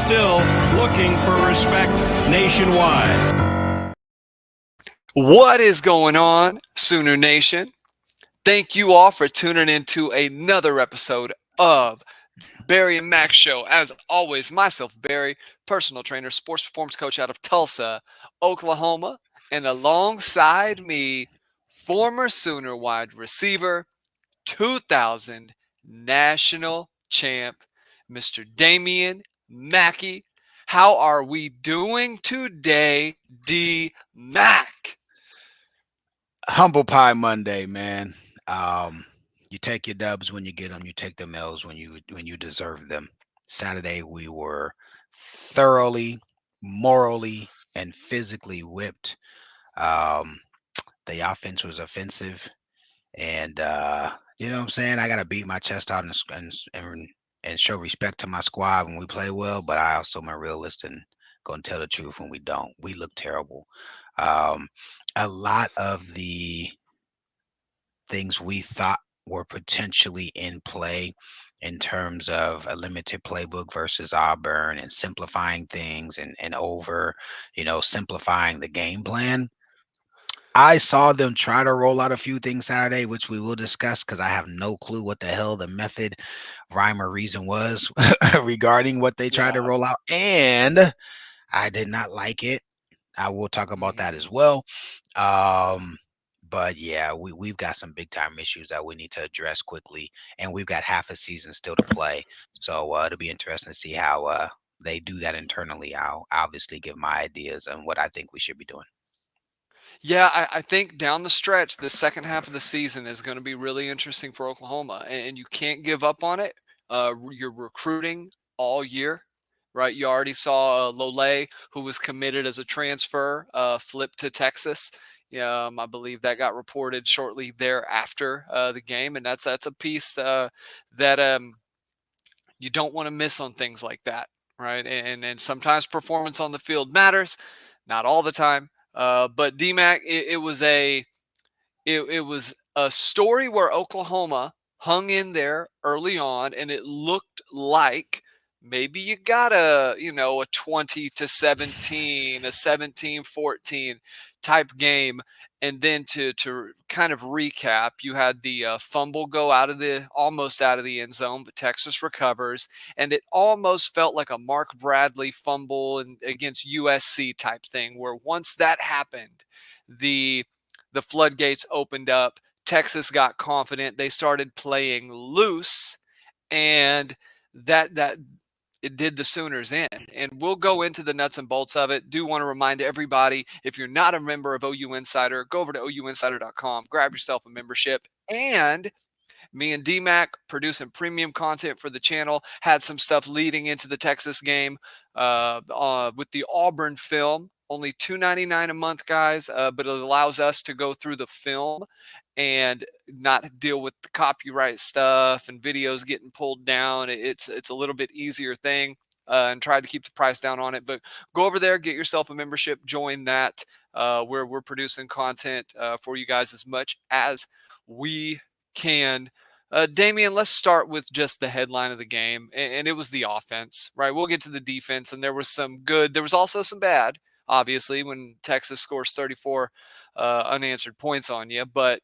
still looking for respect nationwide. What is going on, Sooner Nation? Thank you all for tuning into another episode of Barry and Mack Show. As always, myself, Barry, personal trainer, sports performance coach out of Tulsa, Oklahoma, and alongside me, former Sooner wide receiver, 2000 national champ, Mr. Damian Mackey. How are we doing today, D Mack? Humble Pie Monday, man. You take your dubs when you get them. You take the L's when you deserve them. Saturday we were thoroughly, morally, and physically whipped. Um, the offense was offensive, and you know what I'm saying. I gotta beat my chest out and show respect to my squad when we play well. But I also am a realist and gonna tell the truth when we don't. We look terrible. Um, a lot of the things we thought were potentially in play in terms of a limited playbook versus Auburn and simplifying things and over, simplifying the game plan. I saw them try to roll out a few things Saturday, which we will discuss because I have no clue what the hell the method, rhyme, or reason was regarding what they tried to roll out. And I did not like it. I will talk about that as well. But yeah, we've got some big time issues that we need to address quickly, and we've got half a season still to play. So it'll be interesting to see how they do that internally. I'll obviously give my ideas on what I think we should be doing. Yeah, I think down the stretch, the second half of the season is going to be really interesting for Oklahoma, and you can't give up on it. You're recruiting all year, right? You already saw Lole, who was committed as a transfer, flip to Texas. I believe that got reported shortly thereafter the game, and that's a piece that you don't want to miss on things like that, right? And sometimes performance on the field matters, not all the time. But DMAC, it was a story where Oklahoma hung in there early on, and it looked like maybe you got a 20-17, a 17-14 type game. And then to kind of recap, you had the fumble go almost out of the end zone, but Texas recovers, and it almost felt like a Mark Bradley fumble against USC type thing, where once that happened, the floodgates opened up. Texas got confident. They started playing loose, and that it did the Sooners in. And we'll go into the nuts and bolts of it. Do want to remind everybody, if you're not a member of OU Insider, go over to OUinsider.com, grab yourself a membership. And me and DMAC producing premium content for the channel, had some stuff leading into the Texas game with the Auburn film. Only $2.99 a month, guys, but it allows us to go through the film and not deal with the copyright stuff and videos getting pulled down. It's a little bit easier thing, and try to keep the price down on it. But go over there, get yourself a membership, join that. Where we're producing content for you guys as much as we can. Damian, let's start with just the headline of the game, and it was the offense, right? We'll get to the defense, and there was some good. There was also some bad, obviously, when Texas scores 34 unanswered points on you. But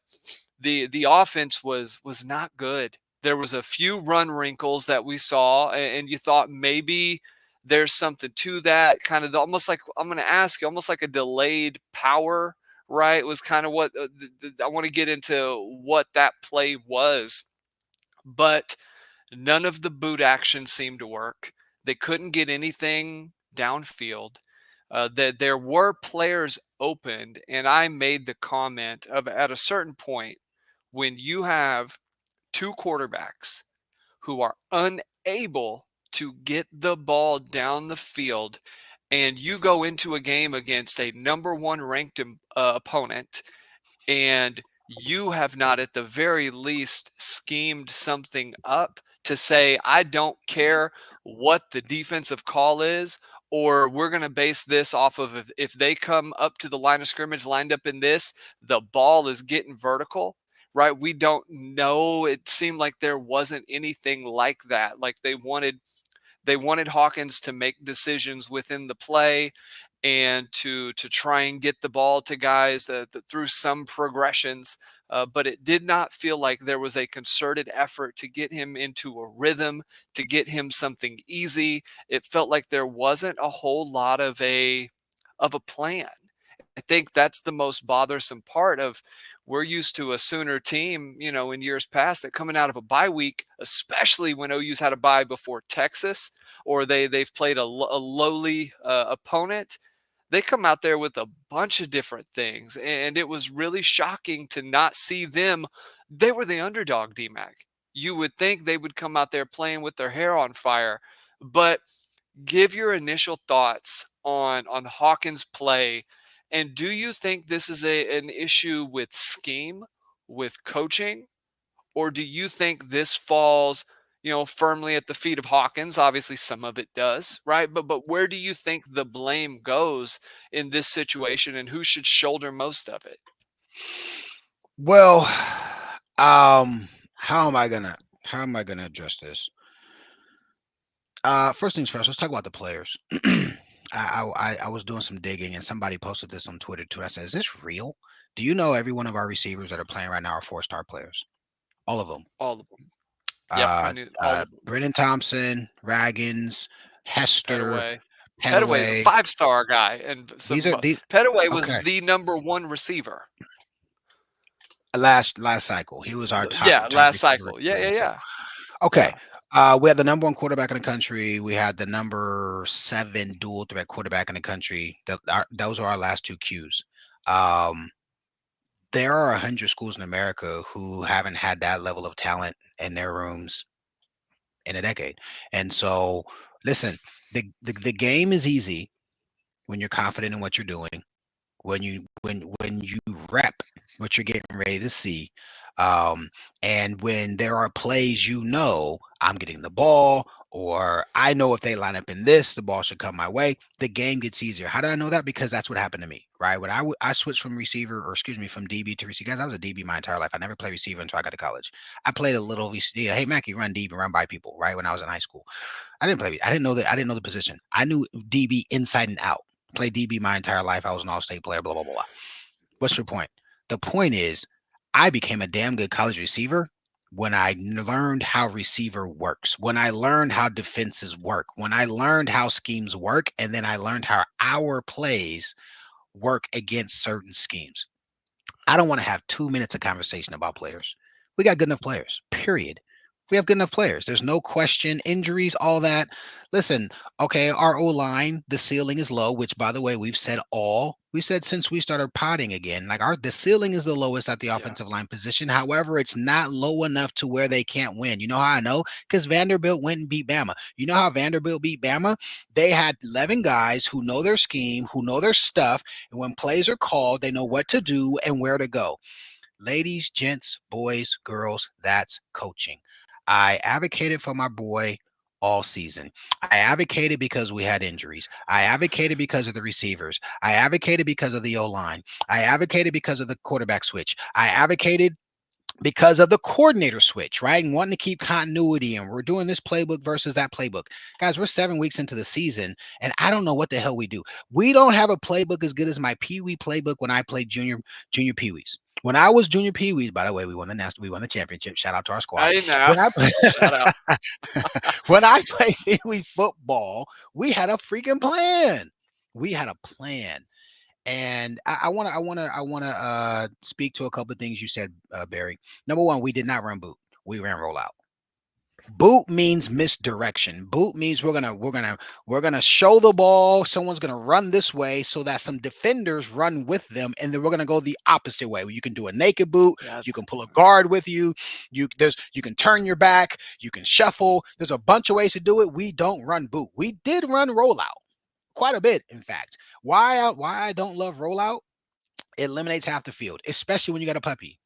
the offense was not good. There was a few run wrinkles that we saw, and you thought maybe there's something to that. Kind of almost like, I'm going to ask you, almost like a delayed power, right? It was kind of what I want to get into what that play was. But none of the boot action seemed to work. They couldn't get anything downfield. That there were players opened, and I made the comment of, at a certain point, when you have two quarterbacks who are unable to get the ball down the field, and you go into a game against a number one ranked opponent, and you have not at the very least schemed something up to say, I don't care what the defensive call is, or we're going to base this off of if they come up to the line of scrimmage lined up in this, the ball is getting vertical, right? We don't know. It seemed like there wasn't anything like that. Like they wanted They wanted Hawkins to make decisions within the play and to try and get the ball to guys through some progressions. But it did not feel like there was a concerted effort to get him into a rhythm, to get him something easy. It felt like there wasn't a whole lot of a plan. I think that's the most bothersome part of we're used to a Sooner team, in years past that coming out of a bye week, especially when OU's had a bye before Texas or they've played a lowly opponent, they come out there with a bunch of different things. And it was really shocking to not see them. They were the underdog, DMAC. You would think they would come out there playing with their hair on fire, but give your initial thoughts on Hawkins' play. And do you think this is an issue with scheme, with coaching, or do you think this falls, firmly at the feet of Hawkins? Obviously, some of it does, right? But where do you think the blame goes in this situation, and who should shoulder most of it? Well, how am I gonna address this? First things first, let's talk about the players. I was doing some digging and somebody posted this on Twitter too. I said, "Is this real? Do you know every one of our receivers that are playing right now are 4-star players? All of them. All of them. Yep, I knew all of them. Brennan Thompson, Raggins, Hester, Petaway. Petaway's a Petaway. 5-star guy, and These are these Petaway was okay. the number one receiver. Last cycle, he was our top Yeah, last receiver. cycle. Yeah. Okay. Yeah. We had the number one quarterback in the country. We had the number 7 dual threat quarterback in the country. Those are our last two Qs. There are 100 schools in America who haven't had that level of talent in their rooms in a decade. And so, listen, the game is easy when you're confident in what you're doing. When you rep what you're getting ready to see, and when there are plays, I'm getting the ball, or I know if they line up in this, the ball should come my way. The game gets easier. How do I know that? Because that's what happened to me, right? When I switched from from DB to receiver. Guys, I was a DB my entire life. I never played receiver until I got to college. I played a little receiver. Hey, Mack, you run DB, run by people, right? When I was in high school, I didn't know that. I didn't know the position. I knew DB inside and out. Played DB my entire life. I was an all-state player, blah, blah, blah, blah. What's your point? The point is, I became a damn good college receiver when I learned how receiver works, when I learned how defenses work, when I learned how schemes work, and then I learned how our plays work against certain schemes. I don't want to have 2 minutes of conversation about players. We got good enough players, period. We have good enough players. There's no question. Injuries, all that. Listen, okay, our O line, the ceiling is low, which by the way, we said since we started potting again, like the ceiling is the lowest at the Yeah. offensive line position. However, it's not low enough to where they can't win. You know how I know? Because Vanderbilt went and beat Bama. You know how Vanderbilt beat Bama? They had 11 guys who know their scheme, who know their stuff, and when plays are called, they know what to do and where to go. Ladies, gents, boys, girls, that's coaching. I advocated for my boy all season. I advocated because we had injuries. I advocated because of the receivers. I advocated because of the O-line. I advocated because of the quarterback switch. I advocated because of the coordinator switch, right? And wanting to keep continuity. And we're doing this playbook versus that playbook. Guys, we're 7 weeks into the season, and I don't know what the hell we do. We don't have a playbook as good as my Pee Wee playbook when I played junior Pee Wees. When I was junior Pee Wees, by the way, we won the championship. Shout out to our squad. Hey now. When I Shout out. when I played Pee Wee football, we had a freaking plan. We had a plan. And I want to speak to a couple of things you said, Barry. Number one, we did not run boot. We ran rollout. Boot means misdirection. Boot means we're gonna show the ball. Someone's gonna run this way so that some defenders run with them, and then we're gonna go the opposite way. You can do a naked boot. Yeah. You can pull a guard with you. You can turn your back. You can shuffle. There's a bunch of ways to do it. We don't run boot. We did run rollout quite a bit, in fact. Why I don't love rollout? It eliminates half the field, especially when you got a puppy.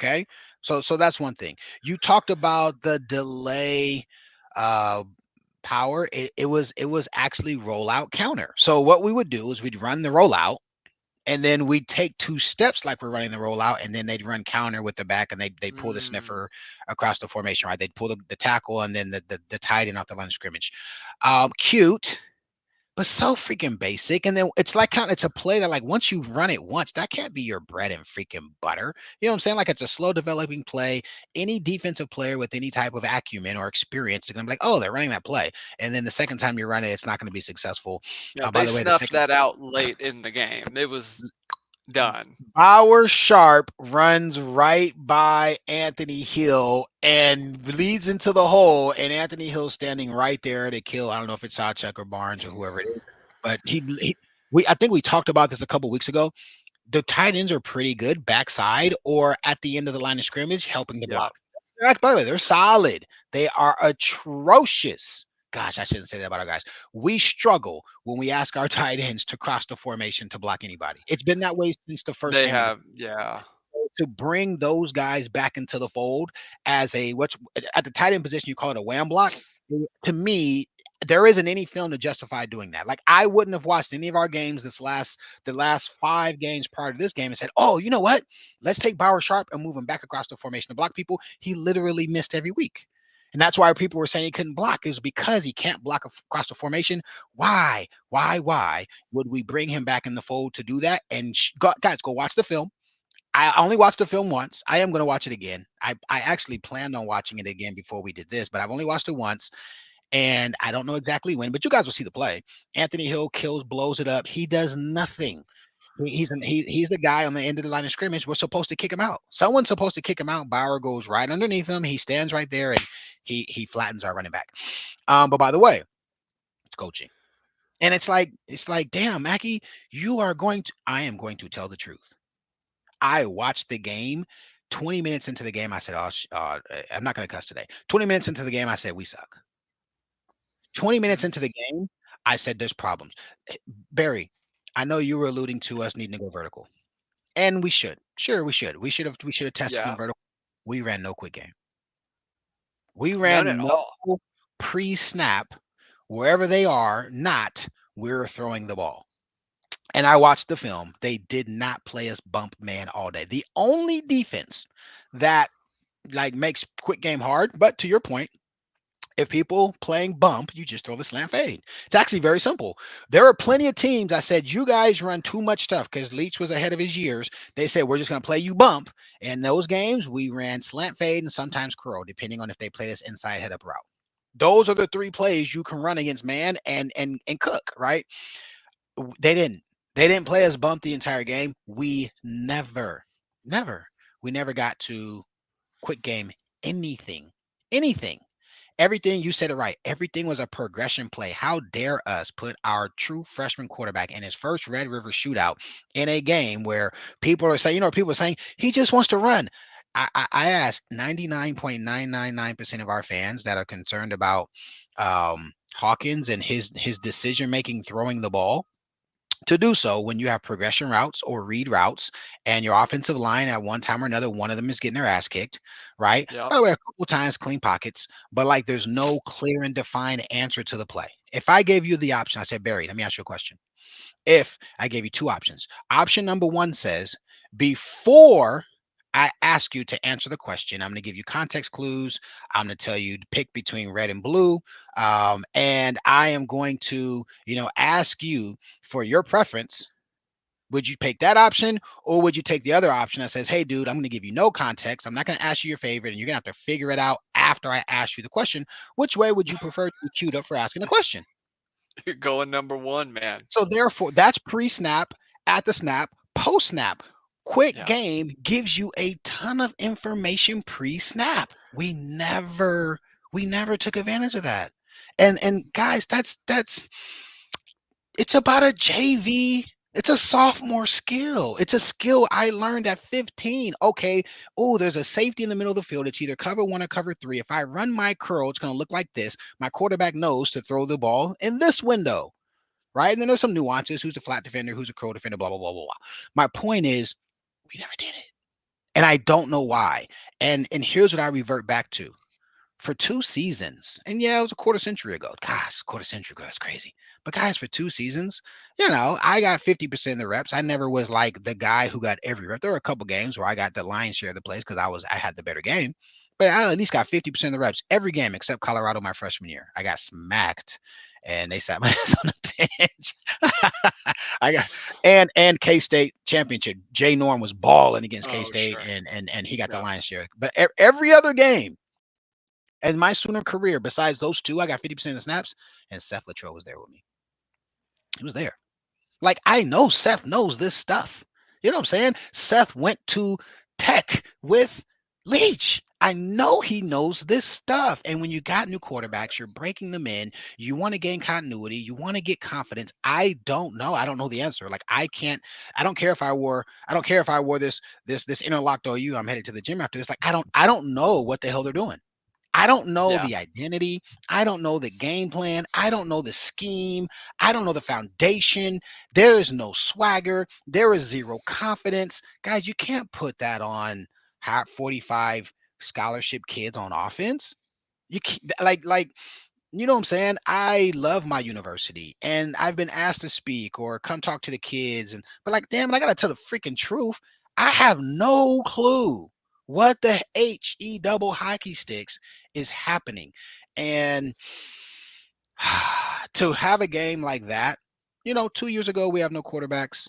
Okay, so that's one thing. You talked about the delay power. It was actually rollout counter. So what we would do is we'd run the rollout. and then we take 2 steps like we're running the rollout, and then they'd run counter with the back, and they pull the Mm. sniffer across the formation, right? They'd pull the tackle, and then the tight end off the line of scrimmage. Cute, but so freaking basic. And then it's like it's a play that, like, once you run it once, that can't be your bread and freaking butter. You know what I'm saying? Like, it's a slow developing play. Any defensive player with any type of acumen or experience is gonna be like, oh, they're running that play. And then the second time you run it, it's not gonna be successful. Yeah, By they the way, the snuffed second that out late in the game. It was done. Bauer Sharp runs right by Anthony Hill and leads into the hole, and Anthony Hill standing right there to kill. I don't know if it's Sawchuk or Barnes or whoever it is, but I think we talked about this a couple weeks ago. The tight ends are pretty good backside or at the end of the line of scrimmage, helping to Yeah. block. By the way, they're solid. They are atrocious. Gosh, I shouldn't say that about our guys. We struggle when we ask our tight ends to cross the formation to block anybody. It's been that way since the first They game of the have, yeah. to bring those guys back into the fold as a what's at the tight end position, you call it a wham block. To me, there isn't any film to justify doing that. Like, I wouldn't have watched any of our games the last 5 games prior to this game and said, oh, you know what? Let's take Bauer Sharp and move him back across the formation to block people. He literally missed every week. And that's why people were saying he couldn't block, is because he can't block across the formation. Why would we bring him back in the fold to do that? And guys, go watch the film. I only watched the film once. I am going to watch it again. I actually planned on watching it again before we did this, but I've only watched it once, and I don't know exactly when. But you guys will see the play. Anthony Hill blows it up. He does nothing. He's the guy on the end of the line of scrimmage. We're supposed to kick him out. Someone's supposed to kick him out. Bauer goes right underneath him. He stands right there, and he flattens our running back. But by the way, it's coaching, and it's like, damn, Mackie, you are going to. I am going to tell the truth. I watched the game. 20 minutes into the game, I said, I'm not going to cuss today. 20 minutes into the game, I said, we suck. 20 minutes into the Mm. game, I said, there's problems. Barry, I know you were alluding to us needing to go vertical. And we should. Sure, we should. We should have tested Yeah. them vertical. We ran no quick game. We None at ran no all. pre-snap. Wherever they are, not we're throwing the ball. And I watched the film. They did not play us bump man all day. The only defense that like makes quick game hard, but to your point, if people playing bump, you just throw the slant fade. It's actually very simple. There are plenty of teams I said, you guys run too much stuff because Leach was ahead of his years. They said, we're just going to play you bump. In those games, we ran slant fade and sometimes curl, depending on if they play us inside head up route. Those are the 3 plays you can run against man and cook, right? They didn't. They didn't play us bump the entire game. We never, we never got to quick game anything. Everything, you said it right. Everything was a progression play. How dare us put our true freshman quarterback in his first Red River shootout in a game where people are saying, people are saying he just wants to run. I asked 99.999% of our fans that are concerned about Hawkins and his decision making throwing the ball to do so when you have progression routes or read routes and your offensive line at one time or another, one of them is getting their ass kicked, right? Yep. By the way, a couple times clean pockets, but like there's no clear and defined answer to the play. If I gave you the option, I said, Barry, let me ask you a question. If I gave you 2 options, option number 1 says, before I ask you to answer the question, I'm going to give you context clues. I'm going to tell you to pick between red and blue. And I am going to, ask you for your preference. Would you take that option, or would you take the other option that says, hey, dude, I'm going to give you no context. I'm not going to ask you your favorite, and you're going to have to figure it out after I ask you the question. Which way would you prefer to be queued up for asking the question? You're going number 1, man. So therefore, that's pre-snap, at the snap, post-snap. Quick Yeah. game gives you a ton of information pre-snap. We never took advantage of that. And guys, that's it's about a JV. It's a sophomore skill. It's a skill I learned at 15. Okay. Oh, there's a safety in the middle of the field. It's either cover 1 or cover 3. If I run my curl, it's going to look like this. My quarterback knows to throw the ball in this window, right? And then there's some nuances. Who's a flat defender? Who's a curl defender? Blah, blah, blah, blah, blah. My point is, we never did it. And I don't know why. And here's what I revert back to. For 2 seasons, and yeah, it was a quarter century ago. Gosh, quarter century ago, that's crazy. But guys, for 2 seasons, I got 50% of the reps. I never was like the guy who got every rep. There were a couple games where I got the lion's share of the plays because I had the better game. But I at least got 50% of the reps every game except Colorado my freshman year. I got smacked and they sat my ass on the bench. I got and K State championship. Jay Norm was balling against K Oh, State, sure. and he got the Yeah. lion's share. But every other game in my Sooner career, besides those two, I got 50% of the snaps, and Seth Latrell was there with me. He was there. Like, I know Seth knows this stuff. You know what I'm saying? Seth went to Tech with Leach. I know he knows this stuff. And when you got new quarterbacks, you're breaking them in. You want to gain continuity. You want to get confidence. I don't know. I don't know the answer. Like, I can't. I don't care if I wore. I don't care if I wore this interlocked OU. I'm headed to the gym after this. Like, I don't know what the hell they're doing. I don't know Yeah. the identity. I don't know the game plan. I don't know the scheme. I don't know the foundation. There is no swagger. There is zero confidence. Guys, you can't put that on 45 scholarship kids on offense. You can't, like you know what I'm saying? I love my university and I've been asked to speak or come talk to the kids but like damn it, I gotta tell the freaking truth. I have no clue what the HE double hockey sticks is happening. And to have a game like that, 2 years ago we have no quarterbacks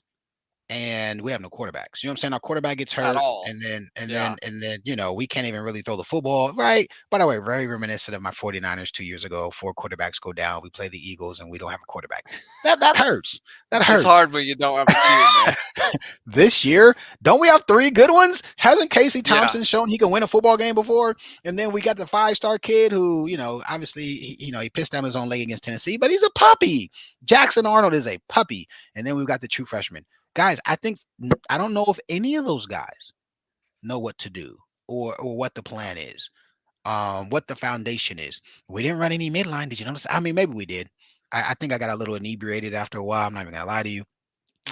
and we have no quarterbacks. You know what I'm saying? Our quarterback gets At hurt, all. and then and Yeah. then and then we can't even really throw the football, right? By the way, very reminiscent of my 49ers 2 years ago. 4 quarterbacks go down. We play the Eagles, and we don't have a quarterback. That hurts. That It's hurts. hard when you don't have a Q, man. This year, don't we have three good ones? Hasn't Casey Yeah. Thompson shown he can win a football game before? And then we got the 5-star kid who, obviously, he pissed down his own leg against Tennessee, but he's a puppy. Jackson Arnold is a puppy. And then we've got the true freshman. Guys, I don't know if any of those guys know what to do or what the plan is, what the foundation is. We didn't run any midline. Did you notice? I mean, maybe we did. I think I got a little inebriated after a while. I'm not even gonna lie to you,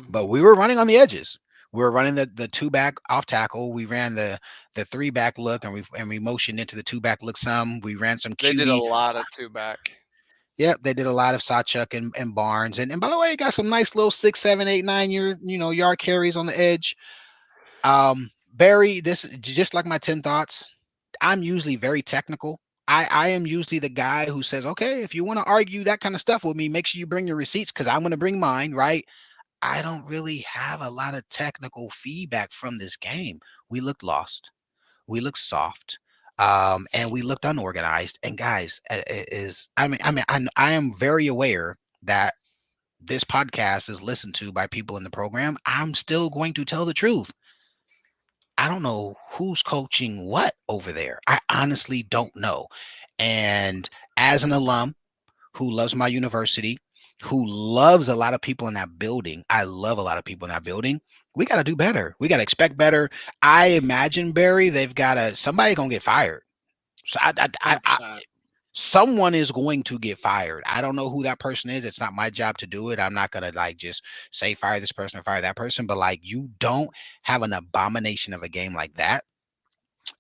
but Mhm. we were running on the edges. We were running the two back off tackle. We ran the three back look, and we motioned into the two back look some. We ran some They did a QB. lot of two back. Yep, they did a lot of Sawchuk and Barnes, and by the way, got some nice little 6, 7, 8, 9 year yard carries on the edge. Barry, this just like my 10 thoughts. I'm usually very technical. I am usually the guy who says, okay, if you want to argue that kind of stuff with me, make sure you bring your receipts because I'm going to bring mine, right? I don't really have a lot of technical feedback from this game. We looked lost. We looked soft. And we looked unorganized. And guys, I am very aware that this podcast is listened to by people in the program. I'm still going to tell the truth. I don't know who's coaching what over there. I honestly don't know. And as an alum who loves my university, who loves a lot of people in that building, I love a lot of people in that building. We got to do better. We got to expect better. I imagine, Barry, they've got to, somebody going to get fired. So Hundred percent. someone is going to get fired. I don't know who that person is. It's not my job to do it. I'm not going to like just say fire this person or fire that person, but like you don't have an abomination of a game like that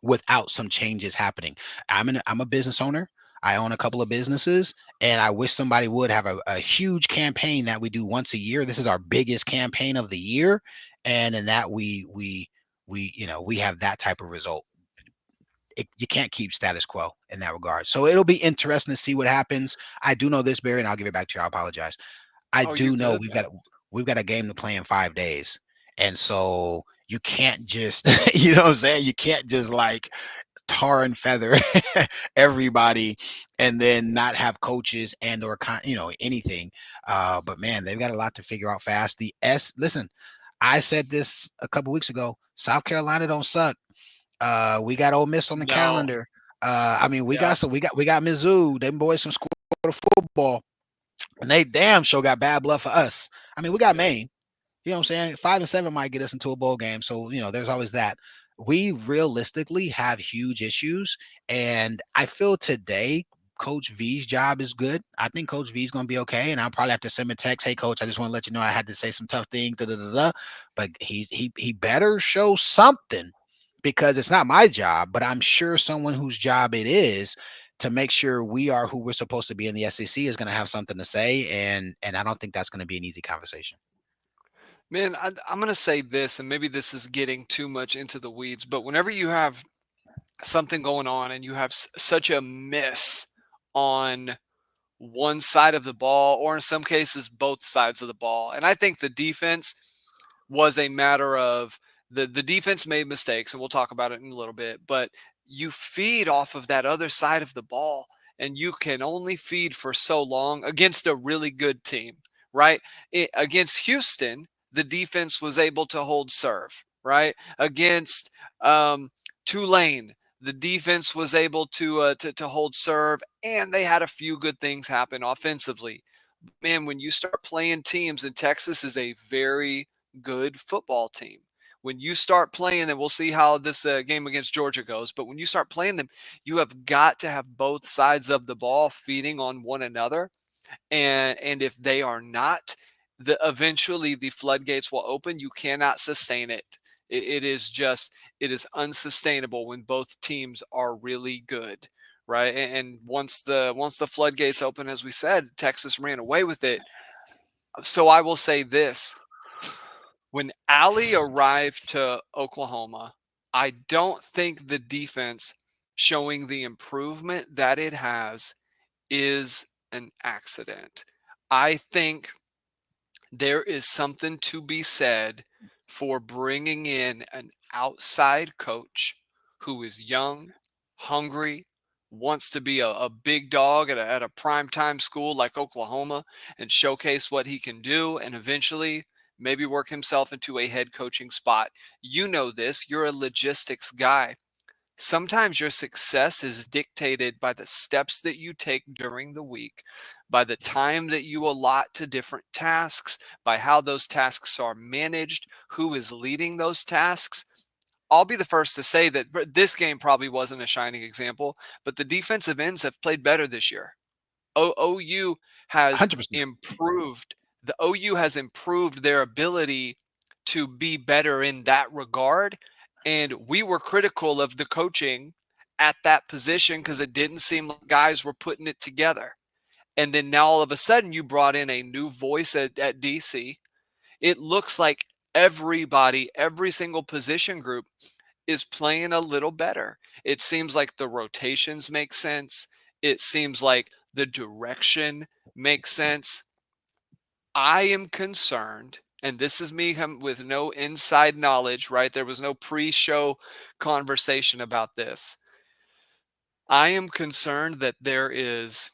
without some changes happening. I'm a business owner. I own a couple of businesses, and I wish somebody would have a huge campaign that we do once a year. This is our biggest campaign of the year, and in that we have that type of result. You can't keep status quo in that regard. So it'll be interesting to see what happens. I do know this, Barry, and I'll give it back to you. I apologize. I Oh, you're do know good, man. we've got a game to play in 5 days, and so you can't just you know what I'm saying. You can't just like tar and feather everybody and then not have coaches and or anything. But man, they've got a lot to figure out fast. Listen, I said this a couple weeks ago. South Carolina don't suck. We got Ole Miss on the No. calendar. I mean, Yeah. we got Mizzou. Them boys can score the football, and they damn sure got bad blood for us. I mean, we got Yeah. Maine. You know what I'm saying? 5-7 might get us into a bowl game. So, there's always that. We realistically have huge issues. And I feel today Coach V's job is good. I think Coach V's gonna be okay. And I'll probably have to send him a text. Hey coach, I just want to let you know I had to say some tough things. Da, da, da, da. But he better show something because it's not my job, but I'm sure someone whose job it is to make sure we are who we're supposed to be in the SEC is going to have something to say, and I don't think that's going to be an easy conversation. Man, I'm going to say this, and maybe this is getting too much into the weeds, but whenever you have something going on and you have such a miss on one side of the ball, or in some cases, both sides of the ball, and I think the defense was a matter of the defense made mistakes, and we'll talk about it in a little bit, but you feed off of that other side of the ball, and you can only feed for so long against a really good team, right? Against Houston, the defense was able to hold serve, right? Against Tulane, the defense was able to hold serve, and they had a few good things happen offensively. Man, when you start playing teams, and Texas is a very good football team. When you start playing, and we'll see how this game against Georgia goes, but when you start playing them, you have got to have both sides of the ball feeding on one another. And if they are not, eventually the floodgates will open. You cannot sustain it. It is just, it is unsustainable when both teams are really good, right? And once the floodgates open, as we said, Texas ran away with it. So I will say this: when Allie arrived to Oklahoma, I don't think the defense showing the improvement that it has is an accident. I think there is something to be said for bringing in an outside coach who is young, hungry, wants to be a big dog at a primetime school like Oklahoma and showcase what he can do, and eventually maybe work himself into a head coaching spot. You know this, you're a logistics guy. Sometimes your success is dictated by the steps that you take during the week, by the time that you allot to different tasks, by how those tasks are managed, who is leading those tasks. I'll be the first to say that this game probably wasn't a shining example, but the defensive ends have played better this year. OU has 100%. improved. The OU has improved their ability to be better in that regard. And we were critical of the coaching at that position because it didn't seem like guys were putting it together. And then now all of a sudden you brought in a new voice at DC. It looks like everybody, every single position group is playing a little better. It seems like the rotations make sense. It seems like the direction makes sense. I am concerned, and this is me with no inside knowledge, right? There was no pre-show conversation about this. I am concerned that there is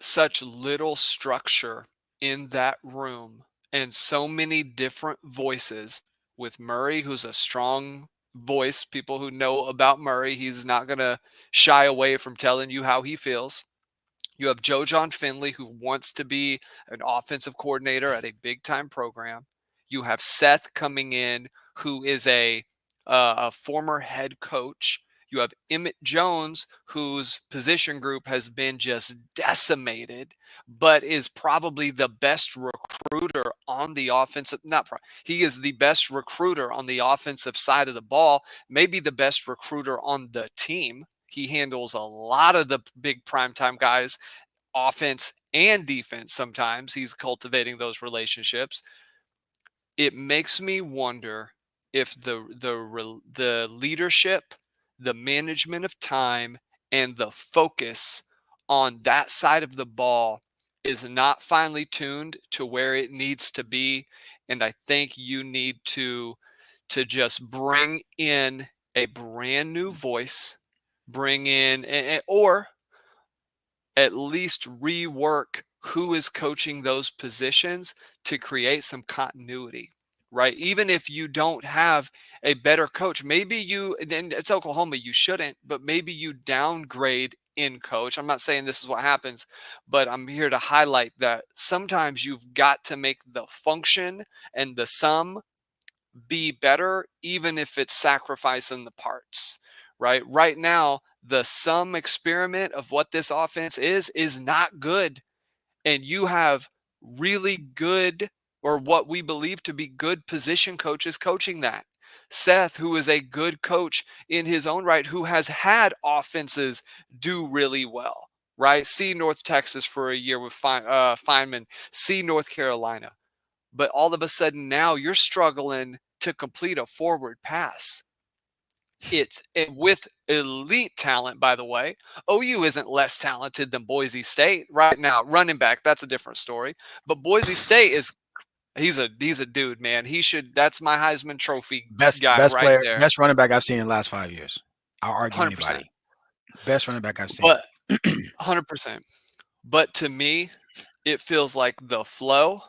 such little structure in that room and so many different voices with Murray, who's a strong voice. People who know about Murray, he's not going to shy away from telling you how he feels. You have Joe John Finley, who wants to be an offensive coordinator at a big time program. You have Seth coming in, who is a former head coach. You have Emmett Jones, whose position group has been just decimated, but is probably the best recruiter on the offensive. He is the best recruiter on the offensive side of the ball, maybe the best recruiter on the team. He handles a lot of the big primetime guys, offense and defense. Sometimes he's cultivating those relationships. It makes me wonder if the leadership, the management of time, and the focus on that side of the ball is not finely tuned to where it needs to be. And I think you need to just bring in a brand new voice, bring in, or at least rework who is coaching those positions to create some continuity, right? Even if you don't have a better coach, maybe and it's Oklahoma, you shouldn't, but maybe you downgrade in coach. I'm not saying this is what happens, but I'm here to highlight that sometimes you've got to make the function and the sum be better, even if it's sacrificing the parts, right? Right now, the sum experiment of what this offense is not good. And you have really good, or what we believe to be good position coaches coaching that. Seth, who is a good coach in his own right, who has had offenses do really well, right? See North Texas for a year with Feynman, see North Carolina. But all of a sudden now you're struggling to complete a forward pass. It's with elite talent, by the way. OU isn't less talented than Boise State right now. Running back, that's a different story. But Boise State is he's a dude, man. He should that's my Heisman Trophy guy Best right player, there. best running back I've seen in the last 5 years. I'll argue 100%. anybody. Best running back I've seen. But 100%. But to me, it feels like the flow.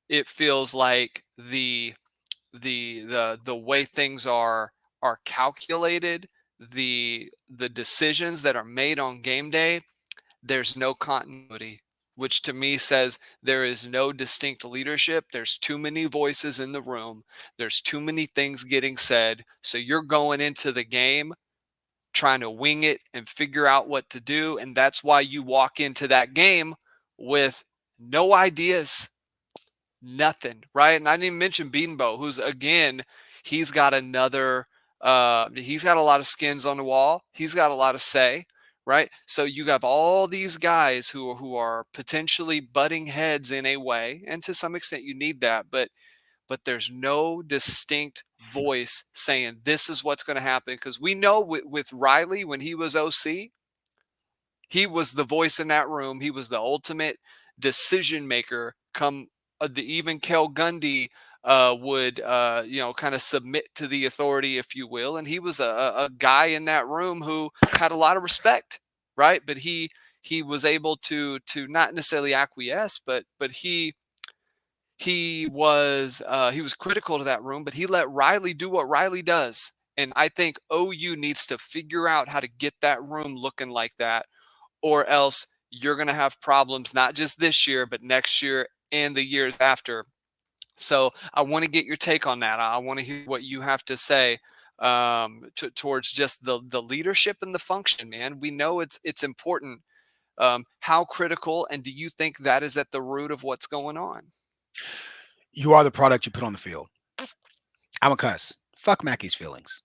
It feels like the way things are calculated, the decisions that are made on game day, there's no continuity, which to me says there is no distinct leadership. There's too many voices in the room. There's too many things getting said. So you're going into the game trying to wing it and figure out what to do. And that's why you walk into that game with no ideas, nothing, right? And I didn't even mention Beanbo, who's again, he's got another he's got a lot of skins on the wall. He's got a lot of say, right? So you have all these guys who are potentially butting heads in a way, and to some extent you need that, but there's no distinct voice saying this is what's going to happen, because we know with Riley when he was OC, he was the voice in that room. He was the ultimate decision maker. Come even Kel Gundy would kind of submit to the authority, if you will, and he was a guy in that room who had a lot of respect, right? But he was able to not necessarily acquiesce, but he was critical to that room, but he let Riley do what Riley does. And I think OU needs to figure out how to get that room looking like that, or else you're going to have problems not just this year, but next year and the years after. So I want to get your take on that. I want to hear what you have to say towards just the leadership and the function, man. We know it's important. How critical, and do you think that is at the root of what's going on? You are the product you put on the field. I'm a cuss. Fuck Mackey's feelings.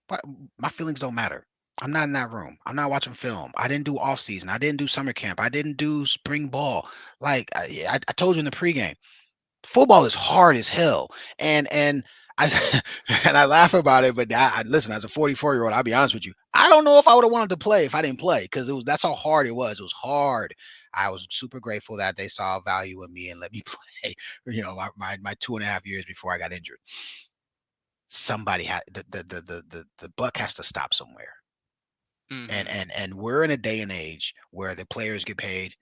But my feelings don't matter. I'm not in that room. I'm not watching film. I didn't do off season. I didn't do summer camp. I didn't do spring ball. Like I told you in the pregame, football is hard as hell. And I and I laugh about it, but listen, as a 44-year-old, I'll be honest with you. I don't know if I would have wanted to play if I didn't play, because that's how hard it was. It was hard. I was super grateful that they saw value in me and let me play. My 2.5 years before I got injured. Somebody had the buck has to stop somewhere. And we're in a day and age where the players get paid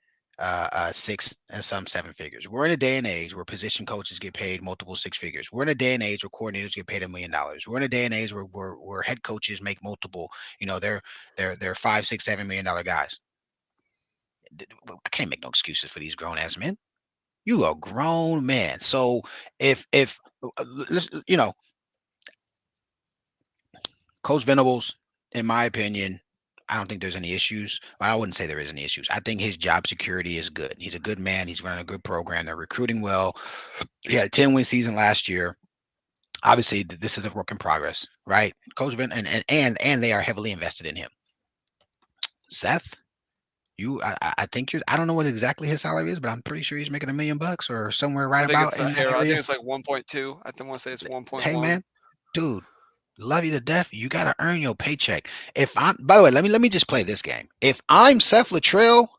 6 and some 7 figures. We're in a day and age where position coaches get paid multiple 6 figures. We're in a day and age where coordinators get paid $1 million. We're in a day and age where head coaches make multiple, they're $5, $6, $7 million guys. I can't make no excuses for these grown ass men. You a grown man. So if Coach Venables, in my opinion, I don't think there's any issues. I wouldn't say there is any issues. I think his job security is good. He's a good man. He's running a good program. They're recruiting well. He had a 10-win season last year. Obviously, this is a work in progress, right? Coach Van and they are heavily invested in him. Seth, I think I don't know what exactly his salary is, but I'm pretty sure he's making $1 million or somewhere right about in that area. I think it's like 1.2. I want to say it's 1.1. Hey man, dude, love you to death. You gotta earn your paycheck. By the way, let me just play this game. If I'm Seth Luttrell,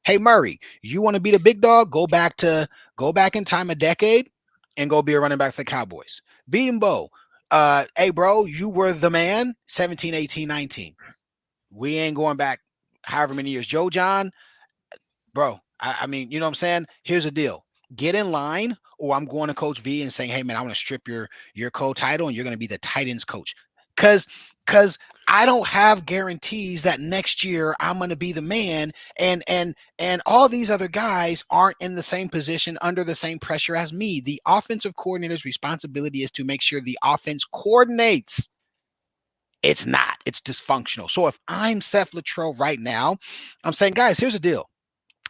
hey Murray, you want to be the big dog? Go back in time a decade and go be a running back for the Cowboys. Beanbo, hey bro, you were the man. 17, 18, 19. We ain't going back however many years. Joe John, bro. I mean, you know what I'm saying? Here's the deal. Get in line, or I'm going to Coach V and saying, hey man, I want to strip your co-title and you're going to be the tight ends coach. Cause I don't have guarantees that next year I'm going to be the man, and all these other guys aren't in the same position under the same pressure as me. The offensive coordinator's responsibility is to make sure the offense coordinates. It's not. It's dysfunctional. So if I'm Seth Luttrell right now, I'm saying, guys, here's the deal.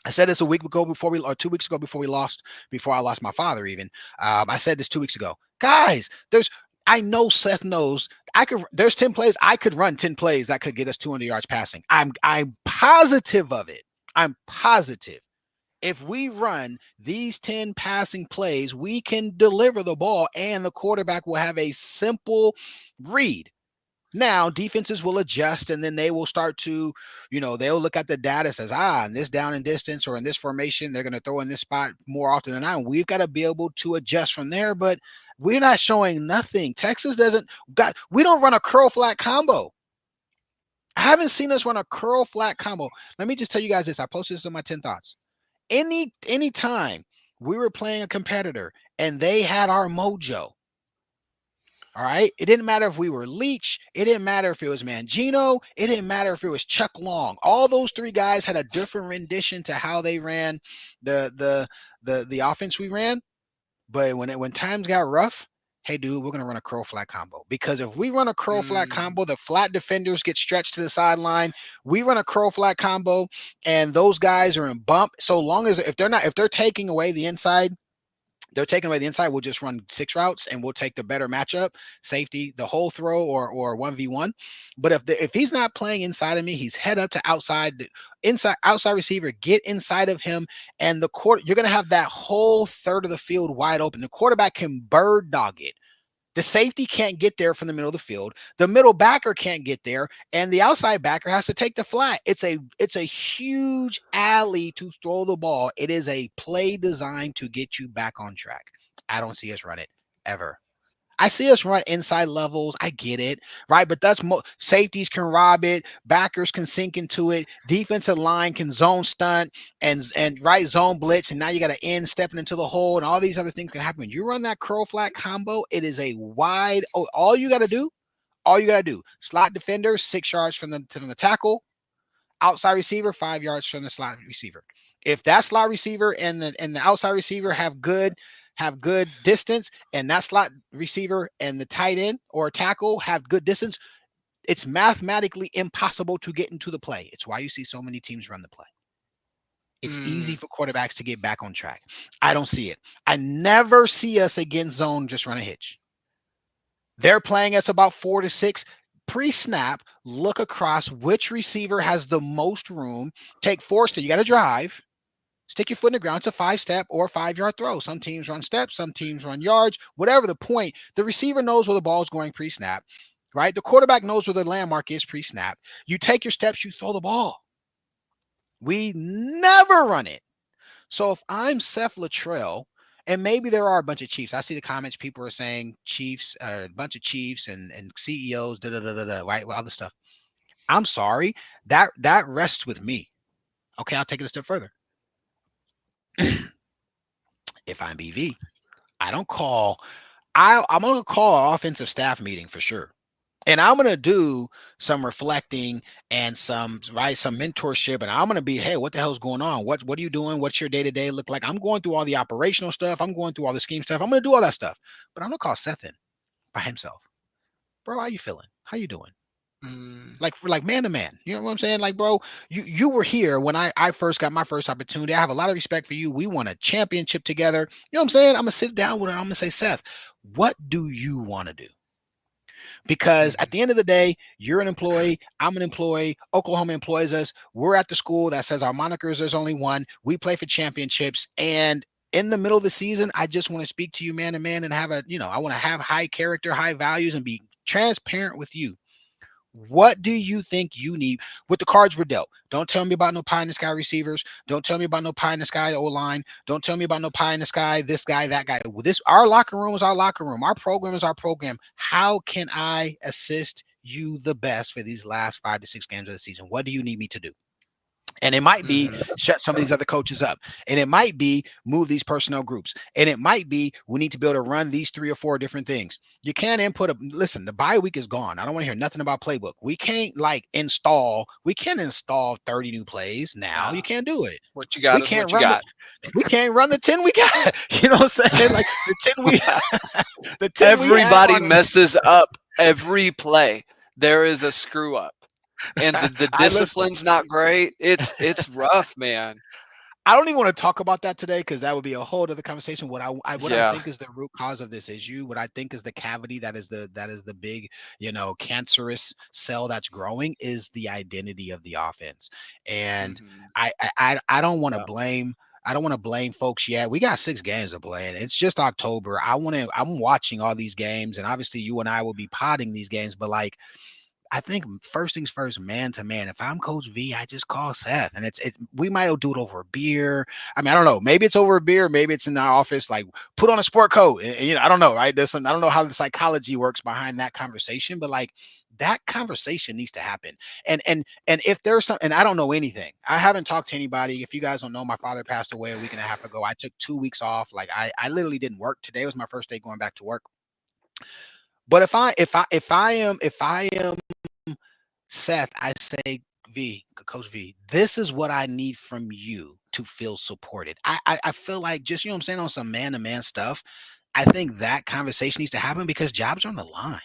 I said this 2 weeks ago before I lost my father even. I said this 2 weeks ago. Guys, I know Seth knows there's 10 plays. I could run 10 plays that could get us 200 yards passing. I'm positive of it. I'm positive. If we run these 10 passing plays, we can deliver the ball and the quarterback will have a simple read. Now, defenses will adjust and then they will start to, they'll look at the data, says, in this down and distance or in this formation, they're going to throw in this spot more often than not. And we've got to be able to adjust from there. But we're not showing nothing. Texas we don't run a curl flat combo. I haven't seen us run a curl flat combo. Let me just tell you guys this. I posted this in my 10 thoughts. Any time we were playing a competitor and they had our mojo, all right, it didn't matter if we were Leach, it didn't matter if it was Mangino, it didn't matter if it was Chuck Long. All those three guys had a different rendition to how they ran the offense we ran. But when times got rough, hey dude, we're gonna run a curl flat combo. Because if we run a curl flat combo, the flat defenders get stretched to the sideline. We run a curl flat combo, and those guys are in bump. So long as if they're taking away the inside. They're taking away the inside. We'll just run 6 routes and we'll take the better matchup, safety, the whole throw or 1v1. But if he's not playing inside of me, he's head up to outside receiver, get inside of him, and you're going to have that whole third of the field wide open. The quarterback can bird dog it. The safety can't get there from the middle of the field. The middle backer can't get there, and the outside backer has to take the flat. It's a huge alley to throw the ball. It is a play designed to get you back on track. I don't see us run it ever. I see us run inside levels. I get it, right? But safeties can rob it. Backers can sink into it. Defensive line can zone stunt and right zone blitz. And now you got to end stepping into the hole and all these other things can happen. When you run that curl flat combo, it is a wide. All you got to do, slot defender, 6 yards from the tackle, outside receiver, 5 yards from the slot receiver. If that slot receiver and the outside receiver have good distance, and that slot receiver and the tight end or tackle have good distance, it's mathematically impossible to get into the play. It's why you see so many teams run the play. It's easy for quarterbacks to get back on track. I don't see it. I never see us against zone just run a hitch. They're playing us about 4 to 6. Pre-snap, look across which receiver has the most room. Take Forster. You got to drive. Stick your foot in the ground. It's a 5-step or 5-yard throw. Some teams run steps, some teams run yards. Whatever the point, the receiver knows where the ball is going pre-snap, right? The quarterback knows where the landmark is pre-snap. You take your steps, you throw the ball. We never run it. So if I'm Seth Luttrell, and maybe there are a bunch of Chiefs. I see the comments. People are saying Chiefs, a bunch of Chiefs and CEOs, right? All this stuff. I'm sorry. That rests with me. Okay, I'll take it a step further. If I'm BV, I'm going to call an offensive staff meeting for sure. And I'm going to do some reflecting and some mentorship. And I'm going to be, hey, what the hell's going on? What are you doing? What's your day-to-day look like? I'm going through all the operational stuff. I'm going through all the scheme stuff. I'm going to do all that stuff. But I'm going to call Seth in by himself. Bro, how you feeling? How you doing? Like man to man, you know what I'm saying? Like, bro, you were here when I first got my first opportunity. I have a lot of respect for you. We won a championship together. You know what I'm saying? I'm gonna sit down with her. I'm gonna say, Seth, what do you want to do? Because at the end of the day, you're an employee. I'm an employee. Oklahoma employs us. We're at the school that says our monikers, there's only one. We play for championships. And in the middle of the season, I just want to speak to you man to man and I want to have high character, high values and be transparent with you. What do you think you need with the cards we're dealt? Don't tell me about no pie in the sky receivers. Don't tell me about no pie in the sky O-line. Don't tell me about no pie in the sky, this guy, that guy. Our locker room is our locker room. Our program is our program. How can I assist you the best for these last 5 to 6 games of the season? What do you need me to do? And it might be shut some of these other coaches up. And it might be move these personnel groups. And it might be we need to be able to run these 3 or 4 different things. You can't listen, the bye week is gone. I don't want to hear nothing about playbook. We can't install 30 new plays now. You can't do it. What you got is what you got. We can't run the 10 we got. You know what I'm saying? Like the 10 everybody messes up every play. There is a screw up. And the discipline's not great. It's rough, man. I don't even want to talk about that today because that would be a whole other conversation. What I Yeah. think is the root cause of this issue, what I think is the cavity that is the big, cancerous cell that's growing is the identity of the offense. And Hmm. I don't want to Yeah. blame I don't want to blame folks yet. We got 6 games to play, and it's just October. I'm watching all these games, and obviously you and I will be potting these games, but like I think first things first, man to man. If I'm Coach V, I just call Seth, and it's we might do it over a beer. I mean, I don't know. Maybe it's over a beer. Maybe it's in the office. Like put on a sport coat. I don't know. Right? I don't know how the psychology works behind that conversation, but like that conversation needs to happen. And if there's some, and I don't know anything. I haven't talked to anybody. If you guys don't know, my father passed away a week and a half ago. I took 2 weeks off. Like I literally didn't work. Today was my first day going back to work. But if I am Seth, I say, V, Coach V, this is what I need from you to feel supported. I feel like just, what I'm saying, on some man to man stuff, I think that conversation needs to happen because jobs are on the line.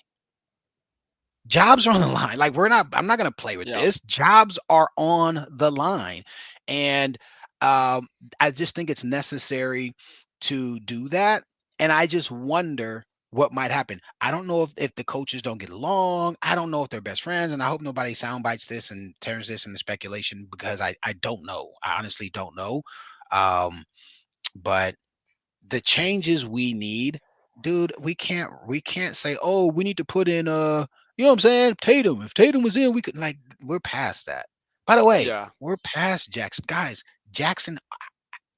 Jobs are on the line. Like I'm not going to play with Yeah. this. Jobs are on the line. And um, I just think it's necessary to do that. And I just wonder what might happen. I don't know if the coaches don't get along. I don't know if they're best friends. And I hope nobody sound bites this and turns this into speculation because I don't know. I honestly don't know. Um, but the changes we need, dude, we can't say, oh, we need to put in what I'm saying, Tatum. If Tatum was in, we could, like, we're past that. By the way, Yeah. we're past Jackson. Guys, Jackson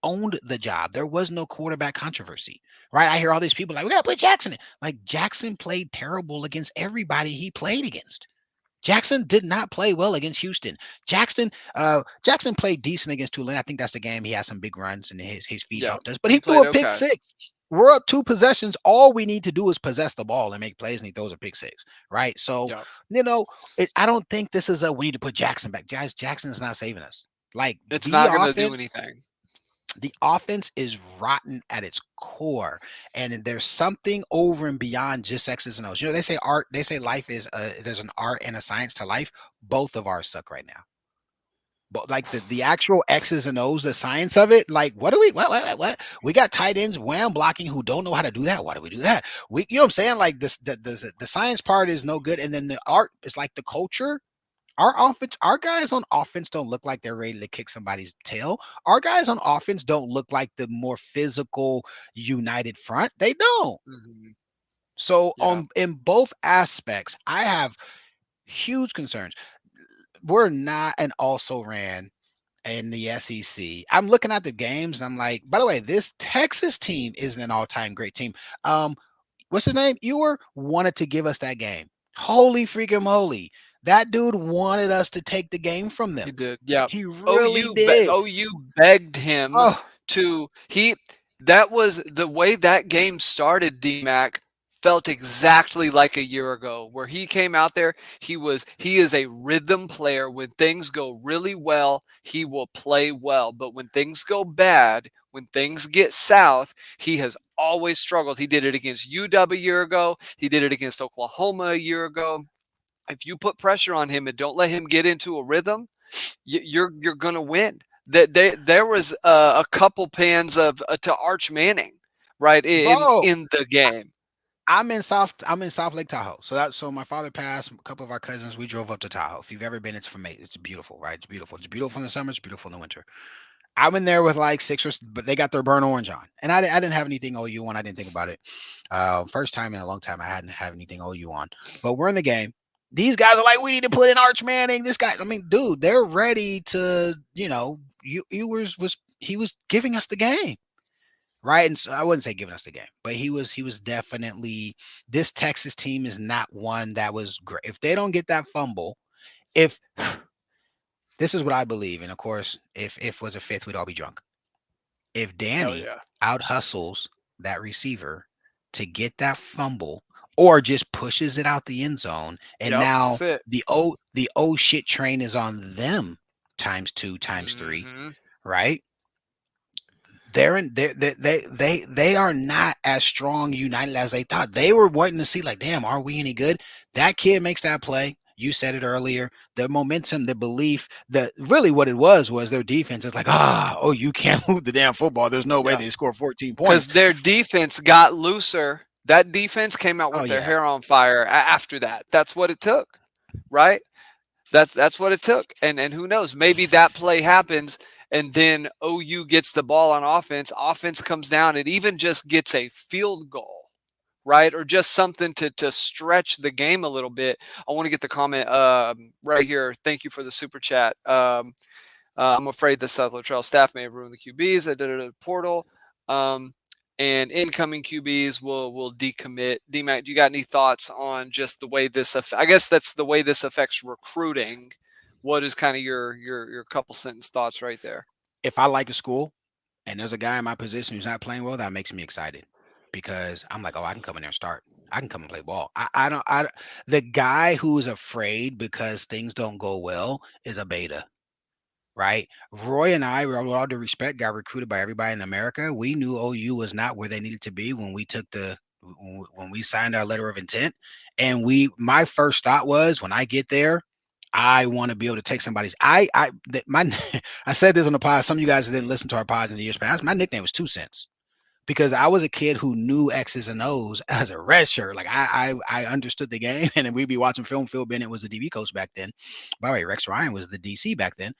owned the job. There was no quarterback controversy. Right? I hear all these people like, we gotta put Jackson in. Like Jackson played terrible against everybody he played against. Jackson did not play well against Houston. Jackson played decent against Tulane. I think that's the game he had some big runs and his feet Yeah. helped us. But he He threw played a pick okay. six. We're up 2 possessions. All we need to do is possess the ball and make plays, and he throws a pick six. Right. So, Yeah. I don't think this is a we need to put Jackson back. Guys, Jackson is not saving us. Like It's not going to do anything. the offense is rotten at its core, and there's something over and beyond just X's and O's. They say art. They say life is there's an art and a science to life. Both of ours suck right now. But like the actual X's and O's, the science of it, like what do we what? We got tight ends wham blocking who don't know how to do that. Why do we do that? You know what I'm saying? Like this the science part is no good, and then the art is like the culture. Our guys on offense don't look like they're ready to kick somebody's tail. Our guys on offense don't look like the more physical, united front. They don't. Hmm. So Yeah. on in both aspects, I have huge concerns. We're not an also ran in the SEC. I'm looking at the games and I'm like, by the way, this Texas team isn't an all-time great team. Um, what's his name? Ewer wanted to give us that game. Holy freaking moly. That dude wanted us to take the game from He them. did. Yeah. He really did. OU begged him Oh, to he that was the way that game started. D-Mac felt exactly like a year ago where he came out there. He is a rhythm player. When things go really well, he will play well. But when things go bad, when things get south, he has always struggled. He did it against UW a year ago. He did it against Oklahoma a year ago. If you put pressure on him and don't let him get into a rhythm, you're going to win. That there was a couple pans of to Arch Manning, right, bro. in the game. I'm in South Lake Tahoe. So my father passed, a couple of our cousins, we drove up to Tahoe. If you've ever been, it's amazing. It's beautiful, right? It's beautiful. It's beautiful in the summer, it's beautiful in the winter. I'm in there with like but they got their burnt orange on. And I didn't have anything OU on. I didn't think about it. First time in a long time I hadn't have anything OU on. But we're in the game. These guys are like, we need to put in Arch Manning. This guy, I mean, dude, they're ready to, he was giving us the game. Right. And so I wouldn't say giving us the game, but he was definitely, this Texas team is not one that was great. If they don't get that fumble, if this is what I believe, and of course, if was a fifth, we'd all be drunk. If Hell Danny yeah. out hustles that receiver to get that fumble or just pushes it out the end zone, and Yep, now that's it. the shit train is on them times two, times three, Hmm. right? They're in they are not as strong united as they thought. They were waiting to see, like, damn, are we any good? That kid makes that play. You said it earlier. The momentum, the belief, that really what it was their defense is like, you can't move the damn football. There's no way Yeah. they score 14 Because points. their defense got looser. That defense came out Oh with their yeah. hair on fire after that. That's what it took, right? That's what it took. And who knows? Maybe that play happens, and then OU gets the ball on offense. Offense comes down. It even just gets a field goal, right? Or just something to stretch the game a little bit. I want to get the comment right here. Thank you for the super chat. I'm afraid the South Latrell staff may have ruined the QBs. I did it at the portal. And incoming QBs will decommit. D-Mac, do you got any thoughts on just the way this I guess that's the way this affects recruiting. What is kind of your couple sentence thoughts right there? If I like a school and there's a guy in my position who's not playing well, that makes me excited because I'm like, oh, I can come in there and start. I can come and play ball. The guy who's afraid because things don't go well is a beta. Right? Roy and I, with all due respect, got recruited by everybody in America. We knew OU was not where they needed to be when we signed our letter of intent. And my first thought was, when I get there, I want to be able to take somebody's. My I said this on the pod. Some of you guys didn't listen to our pods in the years past. My nickname was 2 cents because I was a kid who knew X's and O's as a red shirt. Like I understood the game, and then we'd be watching film. Phil Bennett was the DB coach back then. By the way, Rex Ryan was the DC back then,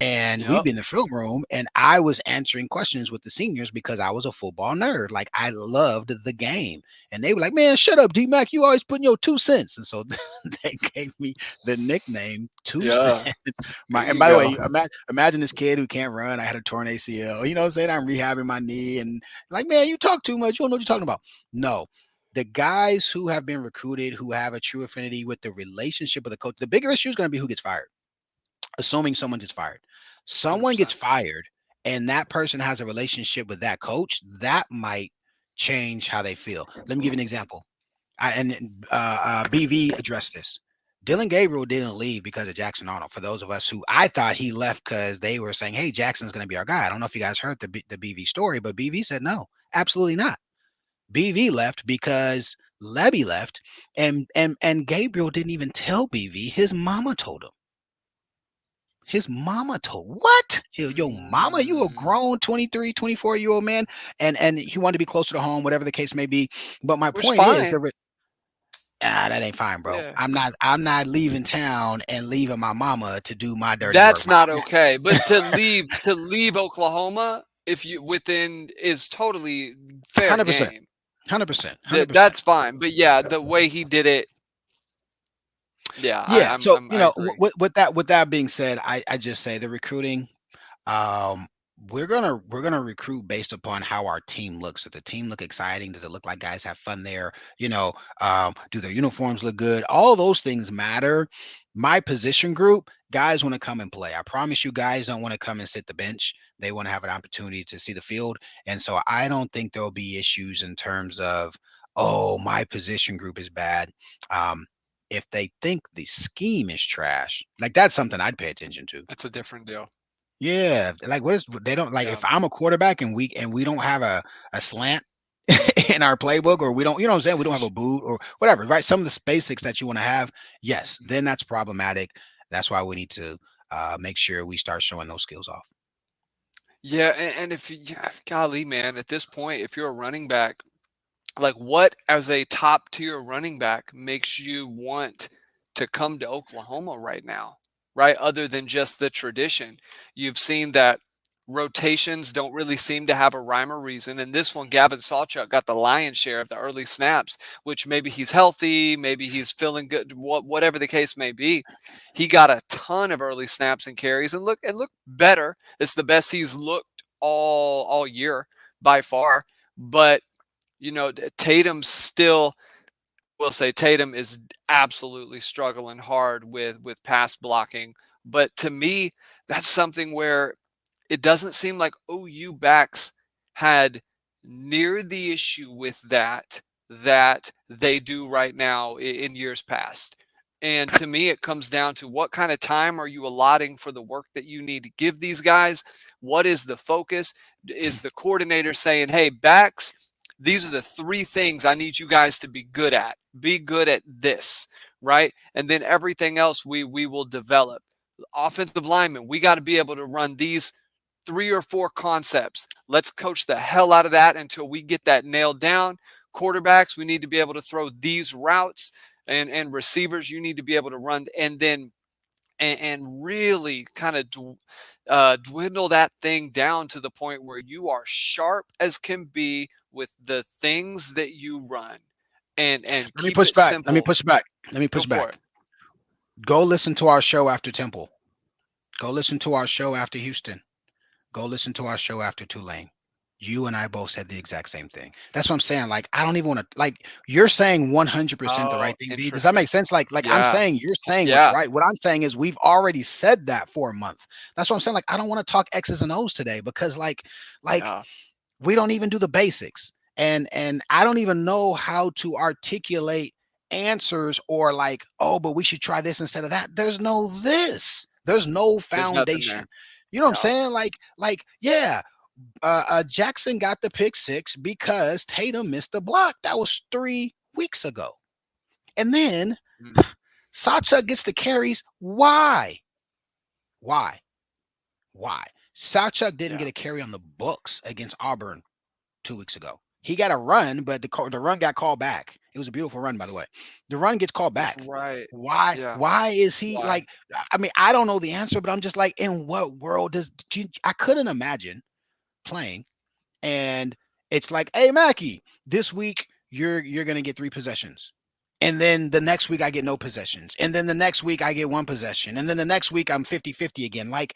and we'd Yep. be in the film room, and I was answering questions with the seniors because I was a football nerd. Like I loved the game, and they were like, "Man, shut up, D Mac. You always putting your 2 cents." And so they gave me the nickname Two Yeah. Cents. There And you by the way, go. imagine this kid who can't run. I had a torn ACL. You know what I'm saying? I'm rehabbing my knee, and like, man, you talk too much. You don't know what you're talking about. No, the guys who have been recruited, who have a true affinity with the relationship of the coach, the bigger issue is going to be who gets fired, assuming someone gets fired. Someone gets 100%. fired, and that person has a relationship with that coach, that might change how they feel. Let me give you an example. BV addressed this. Dylan Gabriel didn't leave because of Jackson Arnold. For those of us who I thought he left because they were saying, "Hey, Jackson's going to be our guy." I don't know if you guys heard the BV story, but BV said no, absolutely not. BV left because Levy left, and Gabriel didn't even tell BV. His mama told him. His mama told what? Yo, mama, you a grown 23, 24-year-old man, and he wanted to be closer to home, whatever the case may be. But my Which point is, fine. that ain't fine, bro. Yeah. I'm not leaving town and leaving my mama to do my dirty work. That's not okay. But to leave Oklahoma if you within is totally fair 100%, game. 100%, 100%. That's fine. But yeah, the way he did it, yeah, Yeah. So I agree. with that being said, I just say the recruiting. Um, we're gonna recruit based upon how our team looks. Does the team look exciting? Does it look like guys have fun there? Do their uniforms look good? All those things matter. My position group, guys want to come and play. I promise you, guys don't want to come and sit the bench. They want to have an opportunity to see the field. And so I don't think there'll be issues in terms of, oh, my position group is bad. Um, if they think the scheme is trash, like that's something I'd pay attention to. That's a different deal. Yeah, like what is they don't like Yeah. if I'm a quarterback and we don't have a slant in our playbook, or we don't, you know what I'm saying, we don't have a boot or whatever, right? Some of the basics that you want to have, yes, then that's problematic. That's why we need to make sure we start showing those skills off. Yeah, and if yeah, golly, man, at this point, if you're a running back, like what as a top tier running back makes you want to come to Oklahoma right now, right? Other than just the tradition. You've seen that rotations don't really seem to have a rhyme or reason. And this one, Gavin Sawchuk got the lion's share of the early snaps, which maybe he's healthy, maybe he's feeling good, whatever the case may be. He got a ton of early snaps and carries and look better. It's the best he's looked all year by far. But Tatum still will say Tatum is absolutely struggling hard with pass blocking. But to me, that's something where it doesn't seem like OU backs had near the issue with that they do right now in years past. And to me, it comes down to what kind of time are you allotting for the work that you need to give these guys? What is the focus? Is the coordinator saying, hey, backs, these are the three things I need you guys to be good at. Be good at this, right? And then everything else we will develop. Offensive linemen, we got to be able to run these 3 or 4 concepts. Let's coach the hell out of that until we get that nailed down. Quarterbacks, we need to be able to throw these routes, and receivers, you need to be able to run, and then and really kind of dwindle that thing down to the point where you are sharp as can be with the things that you run, and Let me keep push it back. Let me simple. push back. Let me Go push for back. it. Go listen to our show after Temple. Go listen to our show after Houston. Go listen to our show after Tulane. You and I both said the exact same thing. That's what I'm saying. Like, I don't even want to, like, you're saying 100% the Oh, right thing, V. Does that make interesting. sense? Like I'm Yeah. saying you're saying what's Yeah. right. What I'm saying is we've already said that for a month. That's what I'm saying. Like, I don't want to talk X's and O's today because like Yeah. we don't even do the basics. And I don't even know how to articulate answers or like, oh, but we should try this instead of that. There's no this. There's no There's nothing foundation. there. You know what I'm Yeah. saying? Yeah, Jackson got the pick six because Tatum missed the block. That was 3 weeks ago. And then Mm, Sawchuk gets the carries. Why? Why? Why? Sawchuk didn't yeah. get a carry on the books against Auburn 2 weeks ago. He got a run, but the run got called back. It was a beautiful run, by the way. The run gets called That's back. right. Why? Yeah. Why is he Why? like? I mean, I don't know the answer, but I'm just like, in what world I couldn't imagine playing and it's like, hey Mackie, this week you're gonna get 3 possessions. And then the next week I get no possessions. And then the next week I get 1 possession. And then the next week I'm 50-50 again. Like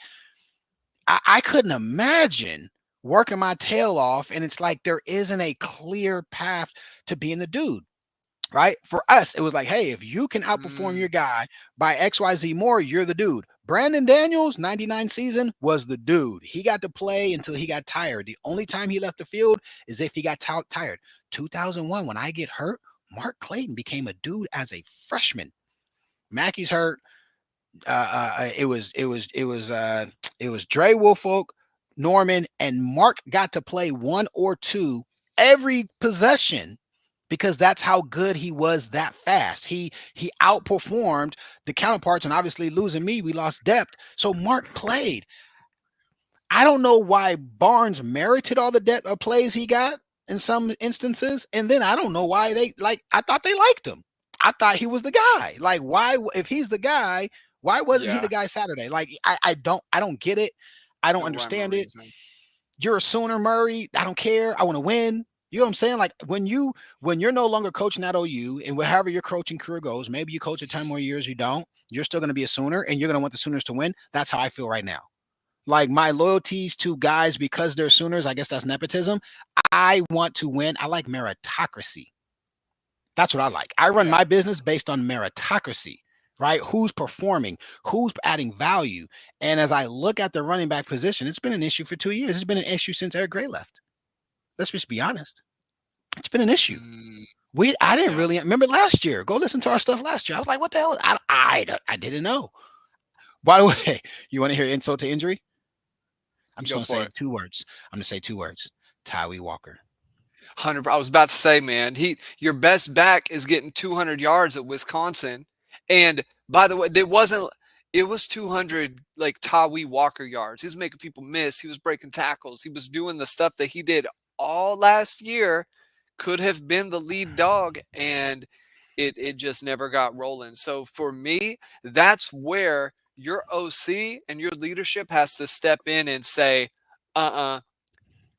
I couldn't imagine working my tail off. And it's like there isn't a clear path to being the dude. Right? For us, it was like, hey, if you can outperform Mm, your guy by XYZ more, you're the dude. Brandon Daniels, 99 season, was the dude. He got to play until he got tired. The only time he left the field is if he got tired. 2001, when I get hurt, Mark Clayton became a dude as a freshman. Mackey's hurt. It was Dre Woolfolk, Norman, and Mark got to play 1 or 2 every possession because that's how good he was that fast. He outperformed the counterparts, and obviously losing me, we lost depth. So Mark played. I don't know why Barnes merited all the depth of plays he got in some instances, and then I don't know why they like. I thought they liked him. I thought he was the guy. Like, why? If he's the guy, why wasn't he the yeah. guy Saturday? Like, I don't get it. I don't No rhyme or understand it. reason. You're a Sooner, Murray. I don't care. I want to win. You know what I'm saying? Like when you're no longer coaching at OU and wherever your coaching career goes, maybe you coach at 10 more years, you don't. You're still going to be a Sooner and you're going to want the Sooners to win. That's how I feel right now. Like my loyalties to guys because they're Sooners, I guess that's nepotism. I want to win. I like meritocracy. That's what I like. I run Yeah. my business based on meritocracy, right? Who's performing, who's adding value. And as I look at the running back position, it's been an issue for 2 years. It's been an issue since Eric Gray left. Let's just be honest. It's been an issue. Mm, I didn't yeah. really remember last year. Go listen to our stuff last year. I was like, what the hell? I didn't know. By the way, you want to hear insult to injury? I'm just Go going to for say it. 2 words. I'm going to say 2 words. Tyree Walker. 100. I was about to say, man, your best back is getting 200 yards at Wisconsin. And by the way, it was 200 like Tawee Walker yards. He was making people miss. He was breaking tackles. He was doing the stuff that he did all last year. Could have been the lead dog, and it just never got rolling. So for me, that's where your OC and your leadership has to step in and say, uh-uh,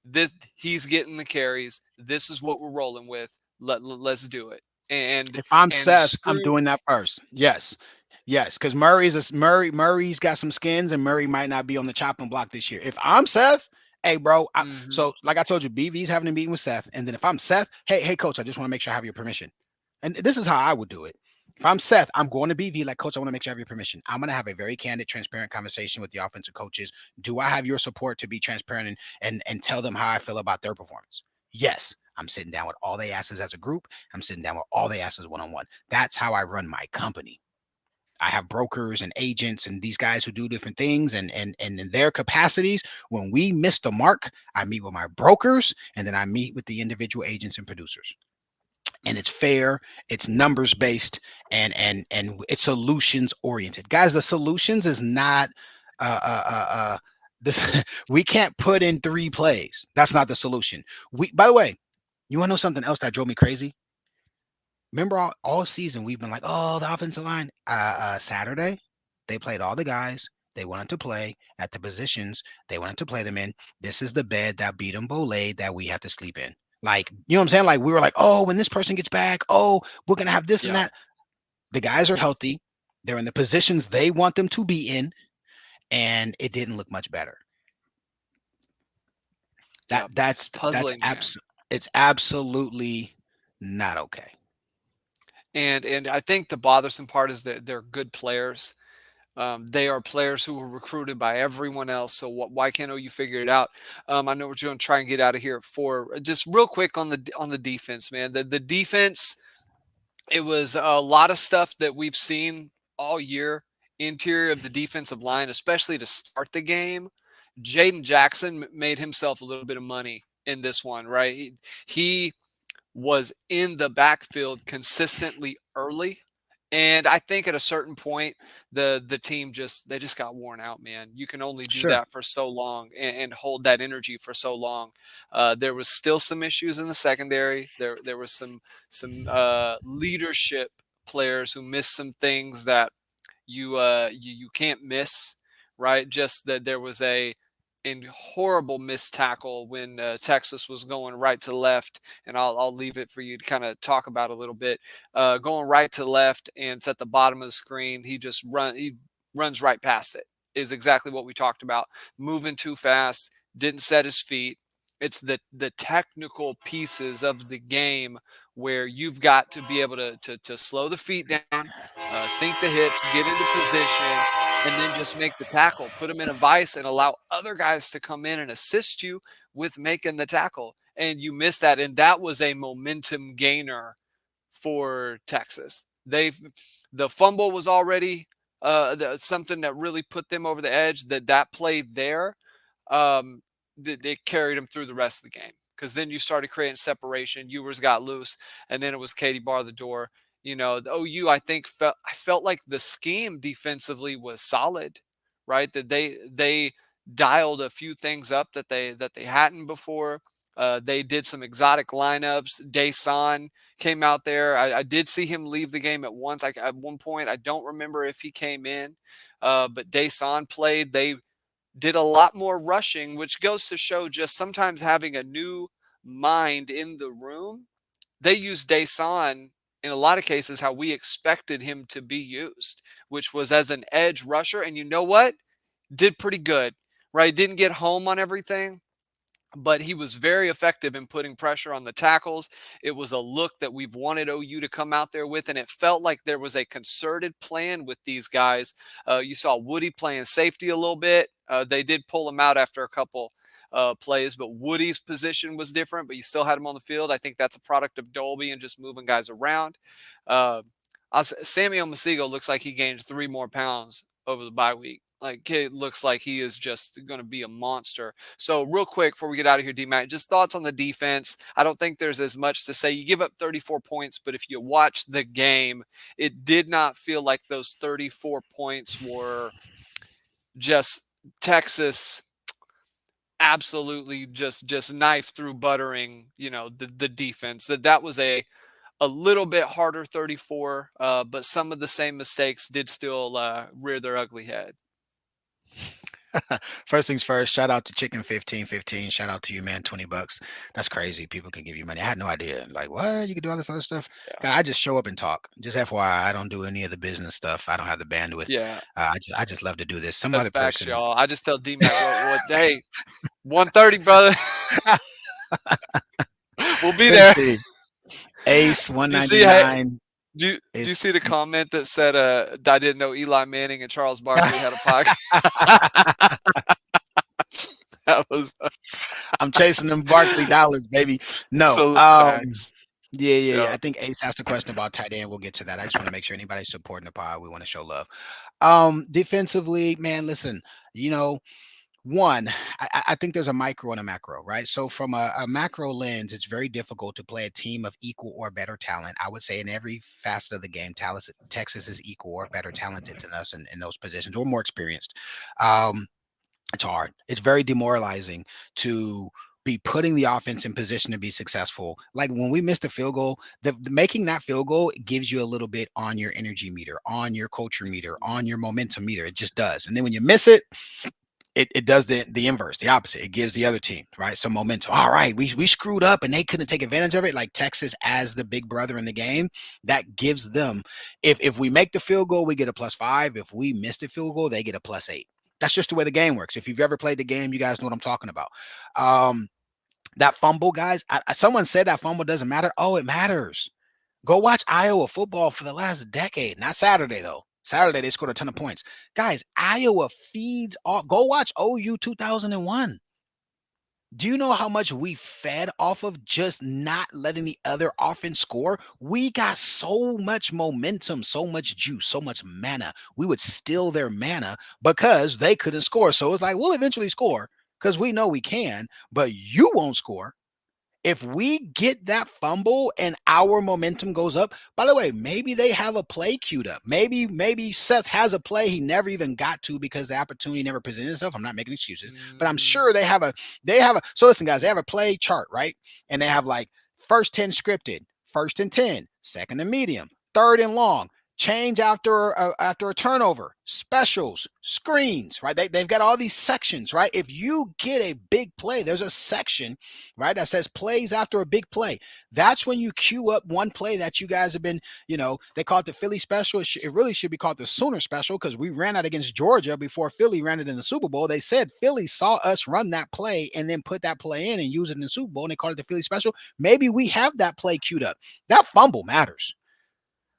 this he's getting the carries. This is what we're rolling with. Let's do it. And If I'm and Seth, I'm screw. doing that first. Yes. Yes, because Murray's got some skins, and Murray might not be on the chopping block this year. If I'm Seth, hey bro, Mhm. so like I told you, BV's having a meeting with Seth, and then if I'm Seth, hey coach, I just want to make sure I have your permission. And this is how I would do it. If I'm Seth, I'm going to BV like coach. I want to make sure I have your permission. I'm going to have a very candid, transparent conversation with the offensive coaches. Do I have your support to be transparent and tell them how I feel about their performance? Yes, I'm sitting down with all they asses as a group. I'm sitting down with all they asses one on one. That's how I run my company. I have brokers and agents and these guys who do different things and in their capacities. When we miss the mark, I meet with my brokers and then I meet with the individual agents and producers. and it's fair, it's numbers based, and it's solutions oriented. Guys, the solutions is not we can't put in 3 plays. That's not the solution. We By the way, you want to know something else that drove me crazy? Remember all season we've been like, oh, the offensive line. Saturday, they played all the guys they wanted to play at the positions they wanted to play them in. This is the bed that beat them Bolade that we have to sleep in. Like, you know what I'm saying? Like, we were like, oh, when this person gets back, oh, we're gonna have this and Yeah. that. The guys are healthy. They're in the positions they want them to be in, and it didn't look much better. That Yeah. that's It's that's puzzling, man. it's absolutely not okay. And I think the bothersome part is that they're good players. They are players who were recruited by everyone else. So why can't OU figure it out? I know we're going to try and get out of here at 4. Just real quick on the defense, man. The defense, it was a lot of stuff that we've seen all year. Interior of the defensive line, especially to start the game. Jaden Jackson made himself a little bit of money in this one, right? He was in the backfield consistently early. And I think at a certain point, the team just got worn out, man. You can only do Sure. that for so long and hold that energy for so long. There was still some issues in the secondary. There was some leadership players who missed some things that you can't miss, right? Just that there was a horrible missed tackle when Texas was going right to left, and I'll leave it for you to kind of talk about a little bit. Going right to left, and it's at the bottom of the screen. He runs right past it. Is exactly what we talked about. Moving too fast, didn't set his feet. It's the technical pieces of the game where you've got to be able to slow the feet down, sink the hips, get into position, and then just make the tackle, put them in a vice, and allow other guys to come in and assist you with making the tackle. And you missed that, and that was a momentum gainer for Texas. The fumble was already something that really put them over the edge. That play there, it carried them through the rest of the game because then you started creating separation. Ewers got loose, and then it was Katie bar the door. You know, the OU, I felt like the scheme defensively was solid, right? That they dialed a few things up that they hadn't before. They did some exotic lineups. Dason came out there. I did see him leave the game at once. At one point, I don't remember if he came in, but Dason played. They did a lot more rushing, which goes to show just sometimes having a new mind in the room. They used Dason in a lot of cases how we expected him to be used, which was as an edge rusher. And you know what? Did pretty good, right? Didn't get home on everything, but he was very effective in putting pressure on the tackles. It was a look that we've wanted OU to come out there with, and it felt like there was a concerted plan with these guys. You saw Woody playing safety a little bit. They did pull him out after a couple plays, but Woody's position was different, but you still had him on the field. I think that's a product of Dolby and just moving guys around. Uh, Samuel Masigo looks like he gained 3 more pounds over the bye week. Like, it looks like he is just going to be a monster. So, real quick before we get out of here, D-Mac, just thoughts on the defense. I don't think there's as much to say. You give up 34 points, but if you watch the game, it did not feel like those 34 points were just Texas absolutely just knife through buttering, the defense. That was a little bit harder 34, but some of the same mistakes did still rear their ugly head. First things first, shout out to Chicken 1515. Shout out to you, man. $20. That's crazy. People can give you money. I had no idea. Like, what? You can do all this other stuff? Yeah. God, I just show up and talk. Just FYI, I don't do any of the business stuff. I don't have the bandwidth. Yeah. I just love to do this. Some That's other facts, person. y'all. I just tell D-Mac hey, 1:30, brother. We'll be Let's there. see. Ace Do you see? Hey, 199 do is you see the comment that said I didn't know Eli Manning and Charles Barkley had a podcast? That was I'm chasing them Barkley dollars, baby. No. absolute facts. Yeah. Yeah. I think Ace asked a question about tight end. We'll get to that. I just want to make sure anybody's supporting the pod. We want to show love. Defensively, man, listen, you know, One, I think there's a micro and a macro, right? So from a macro lens, it's very difficult to play a team of equal or better talent. I would say in every facet of the game, Texas is equal or better talented than us in those positions or more experienced. Um, it's hard. It's very demoralizing to be putting the offense in position to be successful. Like when we missed a field goal, making that field goal gives you a little bit on your energy meter, on your culture meter, on your momentum meter. It just does. And then when you miss it, it does the inverse, the opposite. It gives the other team, right, some momentum. All right, we screwed up and they couldn't take advantage of it. Like Texas as the big brother in the game, that gives them, if we make the field goal, we get a +5. If we miss the field goal, they get a +8. That's just the way the game works. If you've ever played the game, you guys know what I'm talking about. Um, that fumble, guys. Someone said that fumble doesn't matter. Oh, it matters. Go watch Iowa football for the last decade. Not Saturday though. Saturday they scored a ton of points. Guys, Iowa feeds off. Go watch OU 2001. Do you know how much we fed off of just not letting the other offense score? We got so much momentum, so much juice, so much mana. We would steal their mana because they couldn't score. So it's like, we'll eventually score because we know we can, but you won't score. If we get that fumble and our momentum goes up, by the way, maybe they have a play queued up. Maybe Seth has a play he never even got to because the opportunity never presented itself. I'm not making excuses, but I'm Mm, sure they have a so listen, guys, they have a play chart, right? And they have like first 10 scripted, first and 10, second and medium, third and long, change after a turnover, specials, screens, right? They've got all these sections, right? If you get a big play, there's a section, right, that says plays after a big play. That's when you queue up one play that you guys have been, they call it the Philly special. It really should be called the Sooner special because we ran out against Georgia before Philly ran it in the Super Bowl. They said Philly saw us run that play and then put that play in and use it in the Super Bowl, and they called it the Philly special. Maybe we have that play queued up. That fumble matters.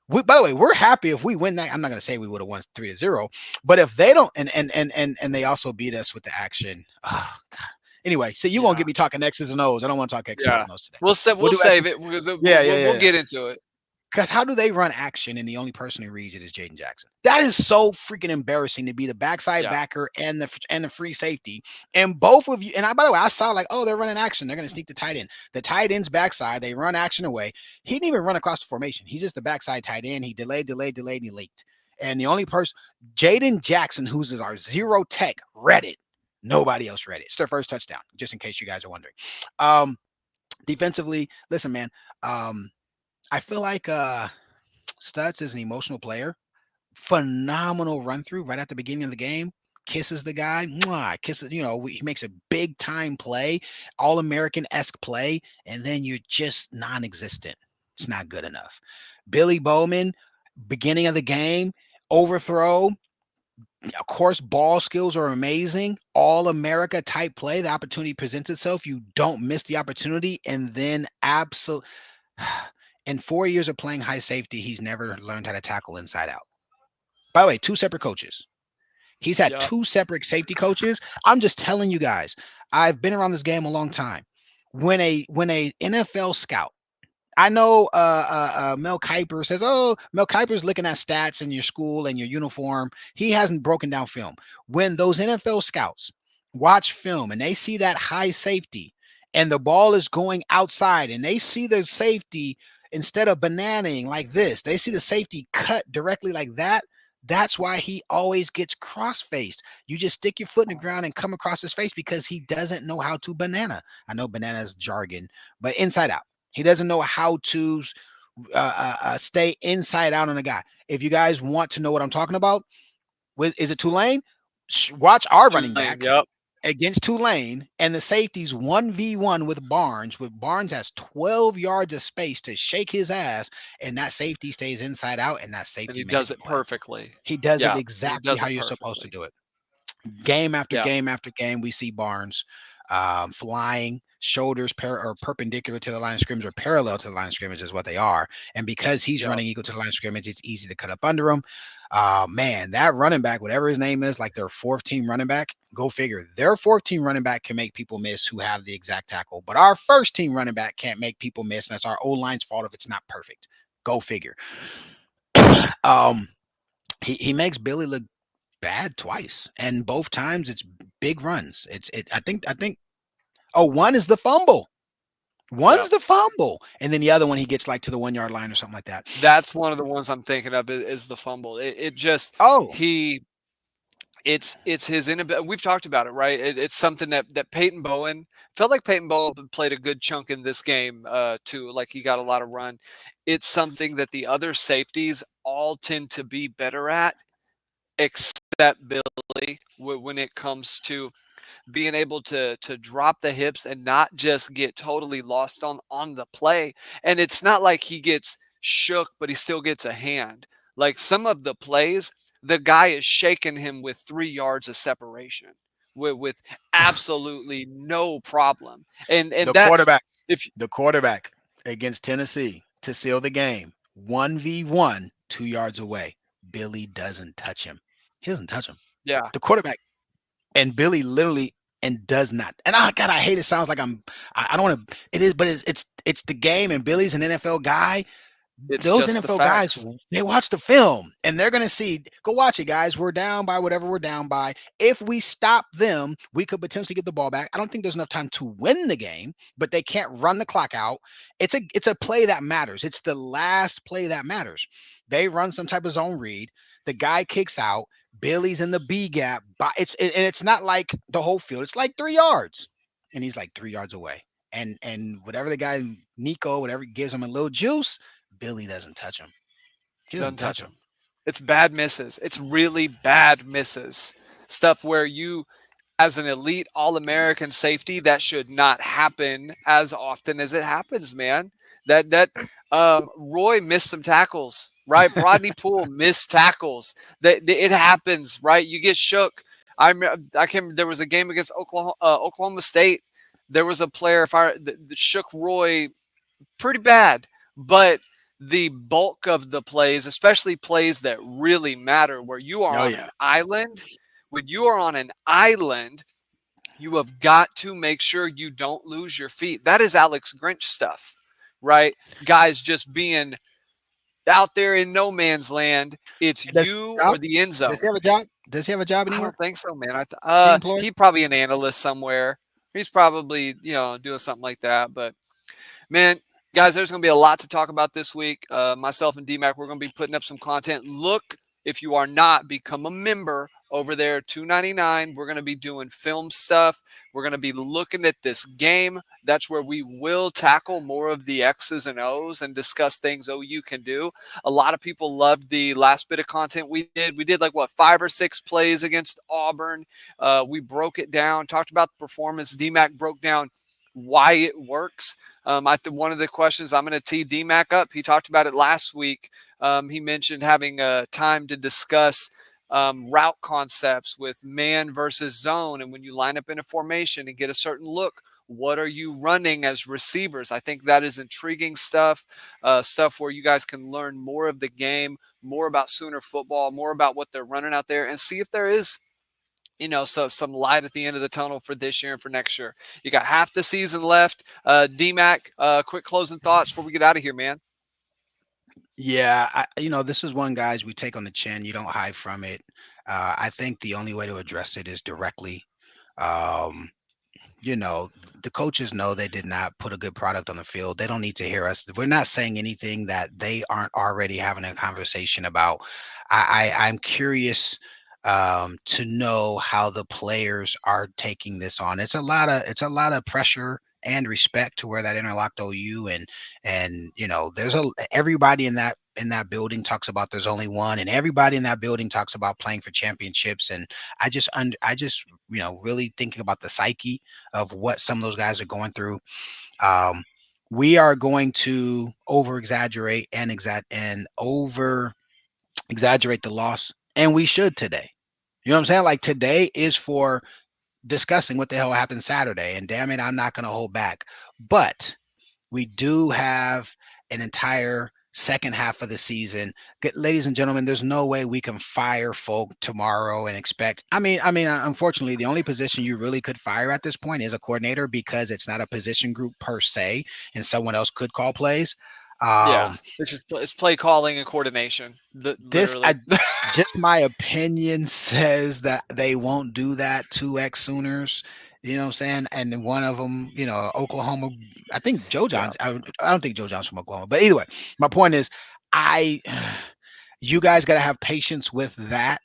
By the way, we're happy if we win that. I'm not going to say we would have won 3-0, but if they don't, and they also beat us with the action. Oh, God. Anyway, so you won't yeah, get me talking X's and O's. I don't want to talk X's yeah. and O's today. We'll We'll do save X's. it because Yeah, yeah, we'll yeah, yeah. get into it. Because how do they run action and the only person who reads it is Jaden Jackson? That is so freaking embarrassing to be the backside Yeah, backer and the free safety. And both of you, and by the way, I saw like, oh, they're running action. They're going to sneak the tight end. The tight end's backside. They run action away. He didn't even run across the formation. He's just the backside tight end. He delayed, and he leaked. And the only person, Jaden Jackson, who's our zero tech, read it. Nobody else read it. It's their first touchdown, just in case you guys are wondering. Um, Defensively, listen, man. I feel like Stutz is an emotional player. Phenomenal run through right at the beginning of the game. Kisses the guy, mwah, kisses. He makes a big time play, All American esque play, and then you're just non-existent. It's not good enough. Billy Bowman, beginning of the game, overthrow. Of course, ball skills are amazing. All America type play. The opportunity presents itself. You don't miss the opportunity, and then absolutely. In 4 years of playing high safety, he's never learned how to tackle inside out. By the way, two separate coaches. He's had yep. two separate safety coaches. I'm just telling you guys, I've been around this game a long time. When a NFL scout, I know Mel Kiper says, oh, Mel Kiper's looking at stats in your school and your uniform. He hasn't broken down film. When those NFL scouts watch film and they see that high safety and the ball is going outside and they see the safety instead of bananaing like this, they see the safety cut directly like that. That's why he always gets cross faced. You just stick your foot in the ground and come across his face because he doesn't know how to banana. I know banana is jargon, but inside out. He doesn't know how to stay inside out on a guy. If you guys want to know what I'm talking about, is it Tulane? Watch our running Tulane, back yep. against Tulane and the safeties 1v1 with Barnes. With Barnes has 12 yards of space to shake his ass, and that safety stays inside out, and that And safety he makes does the it play. perfectly. He does it Yeah, he exactly does how it you're supposed to perfectly. do it. Game after Yeah, game after game, we see Barnes flying shoulders or perpendicular to the line of scrimmage or parallel to the line of scrimmage is what they are. And because he's yep. running equal to the line of scrimmage, it's easy to cut up under him. Man, that running back, whatever his name is, like their fourth team running back, go figure. Their fourth team running back can make people miss who have the exact tackle, but our first team running back can't make people miss. And that's our old line's fault if it's not perfect. Go figure. um, he makes Billy look bad twice, and both times it's big runs. I think one is the fumble. One's the fumble, and then the other one he gets like to the 1 yard line or something like that. That's one of the ones I'm thinking of is the fumble. It just Oh, it's his inability. We've talked about it, right? It's something that Peyton Bowen felt like Peyton Bowen played a good chunk in this game too. Like he got a lot of run. It's something that the other safeties all tend to be better at, except Billy when it comes to being able to drop the hips and not just get totally lost on the play. And it's not like he gets shook, but he still gets a hand. Like some of the plays, the guy is shaking him with 3 yards of separation with absolutely no problem. And the that's quarterback, if the quarterback against Tennessee to seal the game, 1v1, 2 yards away. Billy doesn't touch him. He doesn't touch him. yeah, The quarterback and Billy literally and does not. And God, I hate it. Sounds like I don't want to. It is, but it's the game. And Billy's an NFL guy. it's Those just the NFL guys, facts. they watch the film and they're going to see, go watch it, guys. We're down by whatever we're down by. If we stop them, we could potentially get the ball back. I don't think there's enough time to win the game, but they can't run the clock out. It's a play that matters. It's the last play that matters. They run some type of zone read. The guy kicks out. Billy's in the B gap. But it's not like the whole field. It's like 3 yards. And he's like 3 yards away. And whatever the guy, Nico, whatever gives him a little juice, Billy doesn't touch him. He doesn't Doesn't touch touch him. him. It's bad misses. It's really bad misses. Stuff where you as an elite All-American safety, that should not happen as often as it happens, man. Roy missed some tackles, right? Brodney Poole missed tackles. That it happens, right? You get shook. I can. There was a game against Oklahoma State. There was a player that shook Roy pretty bad, but the bulk of the plays, especially plays that really matter, where you are Oh on yeah. an island, when you are on an island, you have got to make sure you don't lose your feet. That is Alex Grinch stuff, right? Guys just being out there in no man's land. It's Does you he have a or job? the end Does he zone. have a job? Does he have a job I anywhere? don't think so, man. Is he employed? He probably an analyst somewhere. He's probably doing something like that, but man, guys, there's going to be a lot to talk about this week. Myself and DMAC, we're going to be putting up some content. Look, if you are not, become a member over there, $2.99. We're going to be doing film stuff. We're going to be looking at this game. That's where we will tackle more of the X's and O's and discuss things OU can do. A lot of people loved the last bit of content we did. We did like, 5 or 6 plays against Auburn. We broke it down, talked about the performance. DMAC broke down why it works. One of the questions I'm going to tee DMAC up, he talked about it last week. He mentioned having time to discuss route concepts with man versus zone. And when you line up in a formation and get a certain look, what are you running as receivers? I think that is intriguing stuff, stuff where you guys can learn more of the game, more about Sooner football, more about what they're running out there, and see if there is so some light at the end of the tunnel for this year and for next year. You got half the season left. DMAC, quick closing thoughts before we get out of here, man. Yeah, this is one, guys, we take on the chin. You don't hide from it. I think the only way to address it is directly. Um, the coaches know they did not put a good product on the field. They don't need to hear us. We're not saying anything that they aren't already having a conversation about. I'm curious to know how the players are taking this on. It's a lot of pressure and respect to wear that interlocked OU, and there's everybody in that building talks about there's only one, and everybody in that building talks about playing for championships. And I just really thinking about the psyche of what some of those guys are going through. We are going to over exaggerate and over exaggerate the loss, and we should today. You know what I'm saying? Like, today is for discussing what the hell happened Saturday, and damn it, I'm not going to hold back. But we do have an entire second half of the season. Ladies and gentlemen, there's no way we can fire folk tomorrow and expect. Unfortunately, the only position you really could fire at this point is a coordinator, because it's not a position group per se, and someone else could call plays. Yeah, Um, it's play calling and coordination. this Literally. I just my opinion says that they won't do that to ex Sooners. You know what I'm saying? And then one of them, Oklahoma. I think Joe Yeah, Johnson. I don't think Joe Johnson from Oklahoma. But anyway, my point is, I you guys got to have patience with that.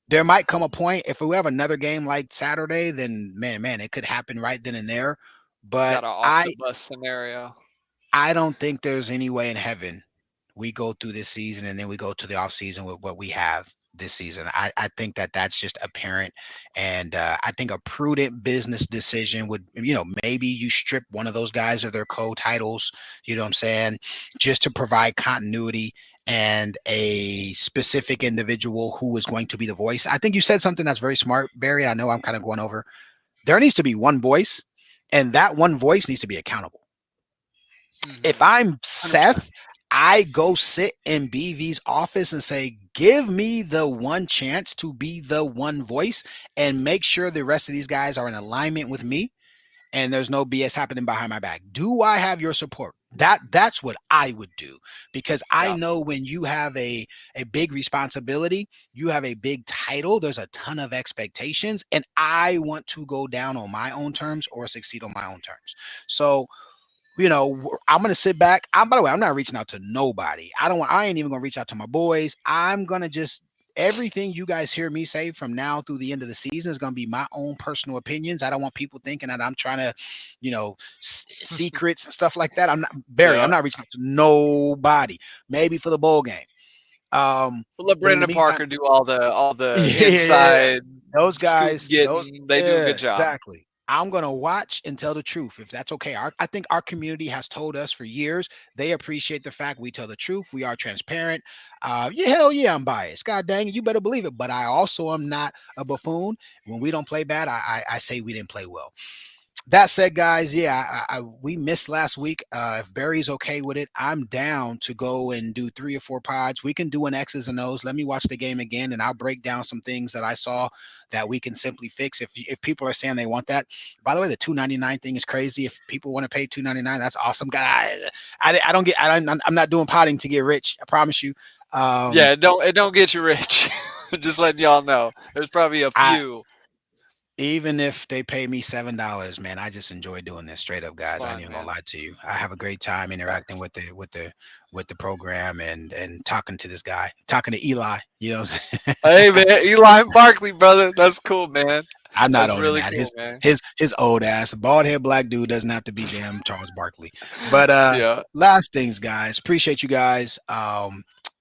There might come a point if we have another game like Saturday, then man, it could happen right then and there. But got a off the bus scenario. I don't think there's any way in heaven we go through this season and then we go to the off season with what we have this season. I think that that's just apparent, and I think a prudent business decision would, maybe you strip one of those guys of their co-titles. You know what I'm saying? Just to provide continuity and a specific individual who is going to be the voice. I think you said something that's very smart, Barry. I know I'm kind of going over. There needs to be one voice, and that one voice needs to be accountable. If I'm 100%. Seth, I go sit in BV's office and say, give me the one chance to be the one voice and make sure the rest of these guys are in alignment with me and there's no BS happening behind my back. Do I have your support? That's what I would do, because I Yeah. know when you have a big responsibility, you have a big title, there's a ton of expectations, and I want to go down on my own terms or succeed on my own terms. So I'm gonna sit back. By the way, I'm not reaching out to nobody. I ain't even gonna reach out to my boys. I'm gonna just everything you guys hear me say from now through the end of the season is gonna be my own personal opinions. I don't want people thinking that I'm trying to, secrets and stuff like that. I'm not Barry. I'm Yeah. not reaching out to nobody. Maybe for the bowl game. We'll let But in the Brandon meantime, Parker do all the yeah. inside Those scoop guys, getting. They do a good job. exactly. I'm gonna watch and tell the truth if that's okay. I think our community has told us for years they appreciate the fact we tell the truth. We are transparent. Yeah, hell yeah, I'm biased. God dang it, you better believe it. But I also am not a buffoon. When we don't play bad, I say we didn't play well. That said, guys, yeah, we missed last week. If Barry's okay with it, I'm down to go and do 3 or 4 pods. We can do an X's and O's. Let me watch the game again, and I'll break down some things that I saw that we can simply fix. If people are saying they want that, by the way, the 299 thing is crazy. If people want to pay 299, that's awesome. God, I don't get. I'm not doing potting to get rich. I promise you. Yeah, it don't get you rich. Just letting y'all know. There's probably a I few. Even if they pay me $7, man, I just enjoy doing this straight up, It's guys. I ain't fun, even gonna man. lie to you. I have a great time interacting Facts. with the program and talking to this guy, talking to Eli. You know what I'm saying? Hey man, Eli and Barkley, brother. That's cool, man. I'm not That's owning really that. cool, His man. his his old ass, bald head black dude doesn't have to be damn Charles Barkley. But Yeah. last things, guys. Appreciate you guys.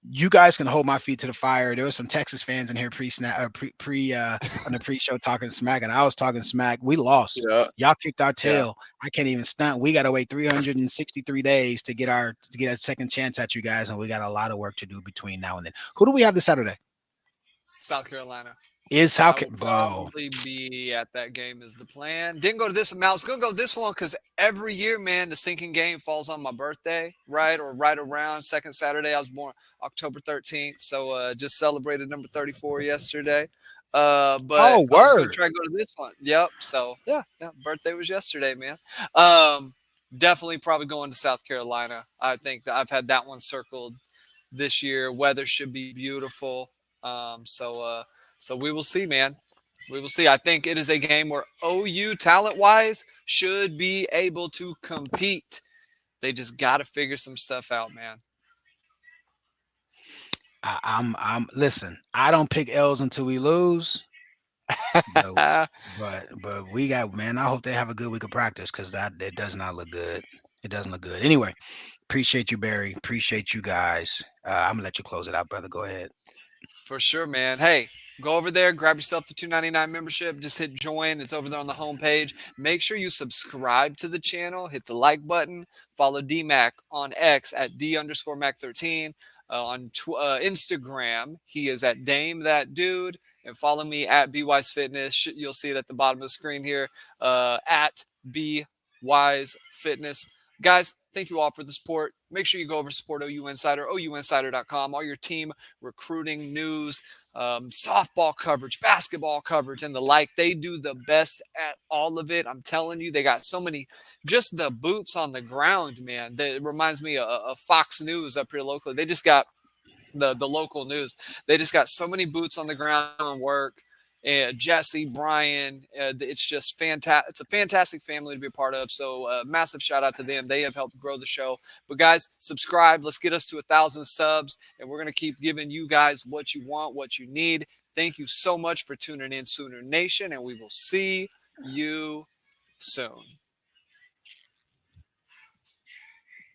You guys can hold my feet to the fire. There were some Texas fans in here pre-snap, pre on the pre-show talking smack, and I was talking smack. We lost. Yeah. Y'all kicked our Yeah. tail. I can't even stunt. We got to wait 363 days to get a second chance at you guys, and we got a lot of work to do between now and then. Who do we have this Saturday? South Carolina. Is I South will Bro? probably be at that game is the plan. Didn't go to this one. I was gonna go this one because every year, man, the sinking game falls on my birthday, right? Or right around second Saturday. I was born October 13th. So just celebrated number 34 yesterday. But Oh, I was gonna word. try to go to this one. Yep. So yeah, birthday was yesterday, man. Um, definitely probably going to South Carolina. I think that I've had that one circled this year. Weather should be beautiful. So we will see, man. We will see. I think it is a game where OU talent wise should be able to compete. They just got to figure some stuff out, man. I'm listen. I don't pick L's until we lose, but but we got, man. I hope they have a good week of practice because that it does not look good. It doesn't look good. Anyway, appreciate you, Barry. Appreciate you guys. I'm gonna let you close it out, brother. Go ahead. For sure, man. Hey, go over there, grab yourself the 299 membership. Just hit join. It's over there on the homepage. Make sure you subscribe to the channel. Hit the like button. Follow DMac on X at D_Mac13. Instagram, he is at Dame That Dude. And follow me at BWise Fitness. You'll see it at the bottom of the screen here at BWise Fitness. Guys, thank you all for the support. Make sure you go over support OU Insider, OUInsider.com, all your team recruiting news, softball coverage, basketball coverage, and the like. They do the best at all of it. I'm telling you, they got so many, just the boots on the ground, man. That reminds me of Fox News up here locally. They just got the local news. They just got so many boots on the ground and work. And Jesse, Brian, it's just fantastic. It's a fantastic family to be a part of. So massive shout out to them. They have helped grow the show. But guys, subscribe. Let's get us to 1,000 subs, and we're gonna keep giving you guys what you want, what you need. Thank you so much for tuning in, Sooner Nation, and we will see you soon.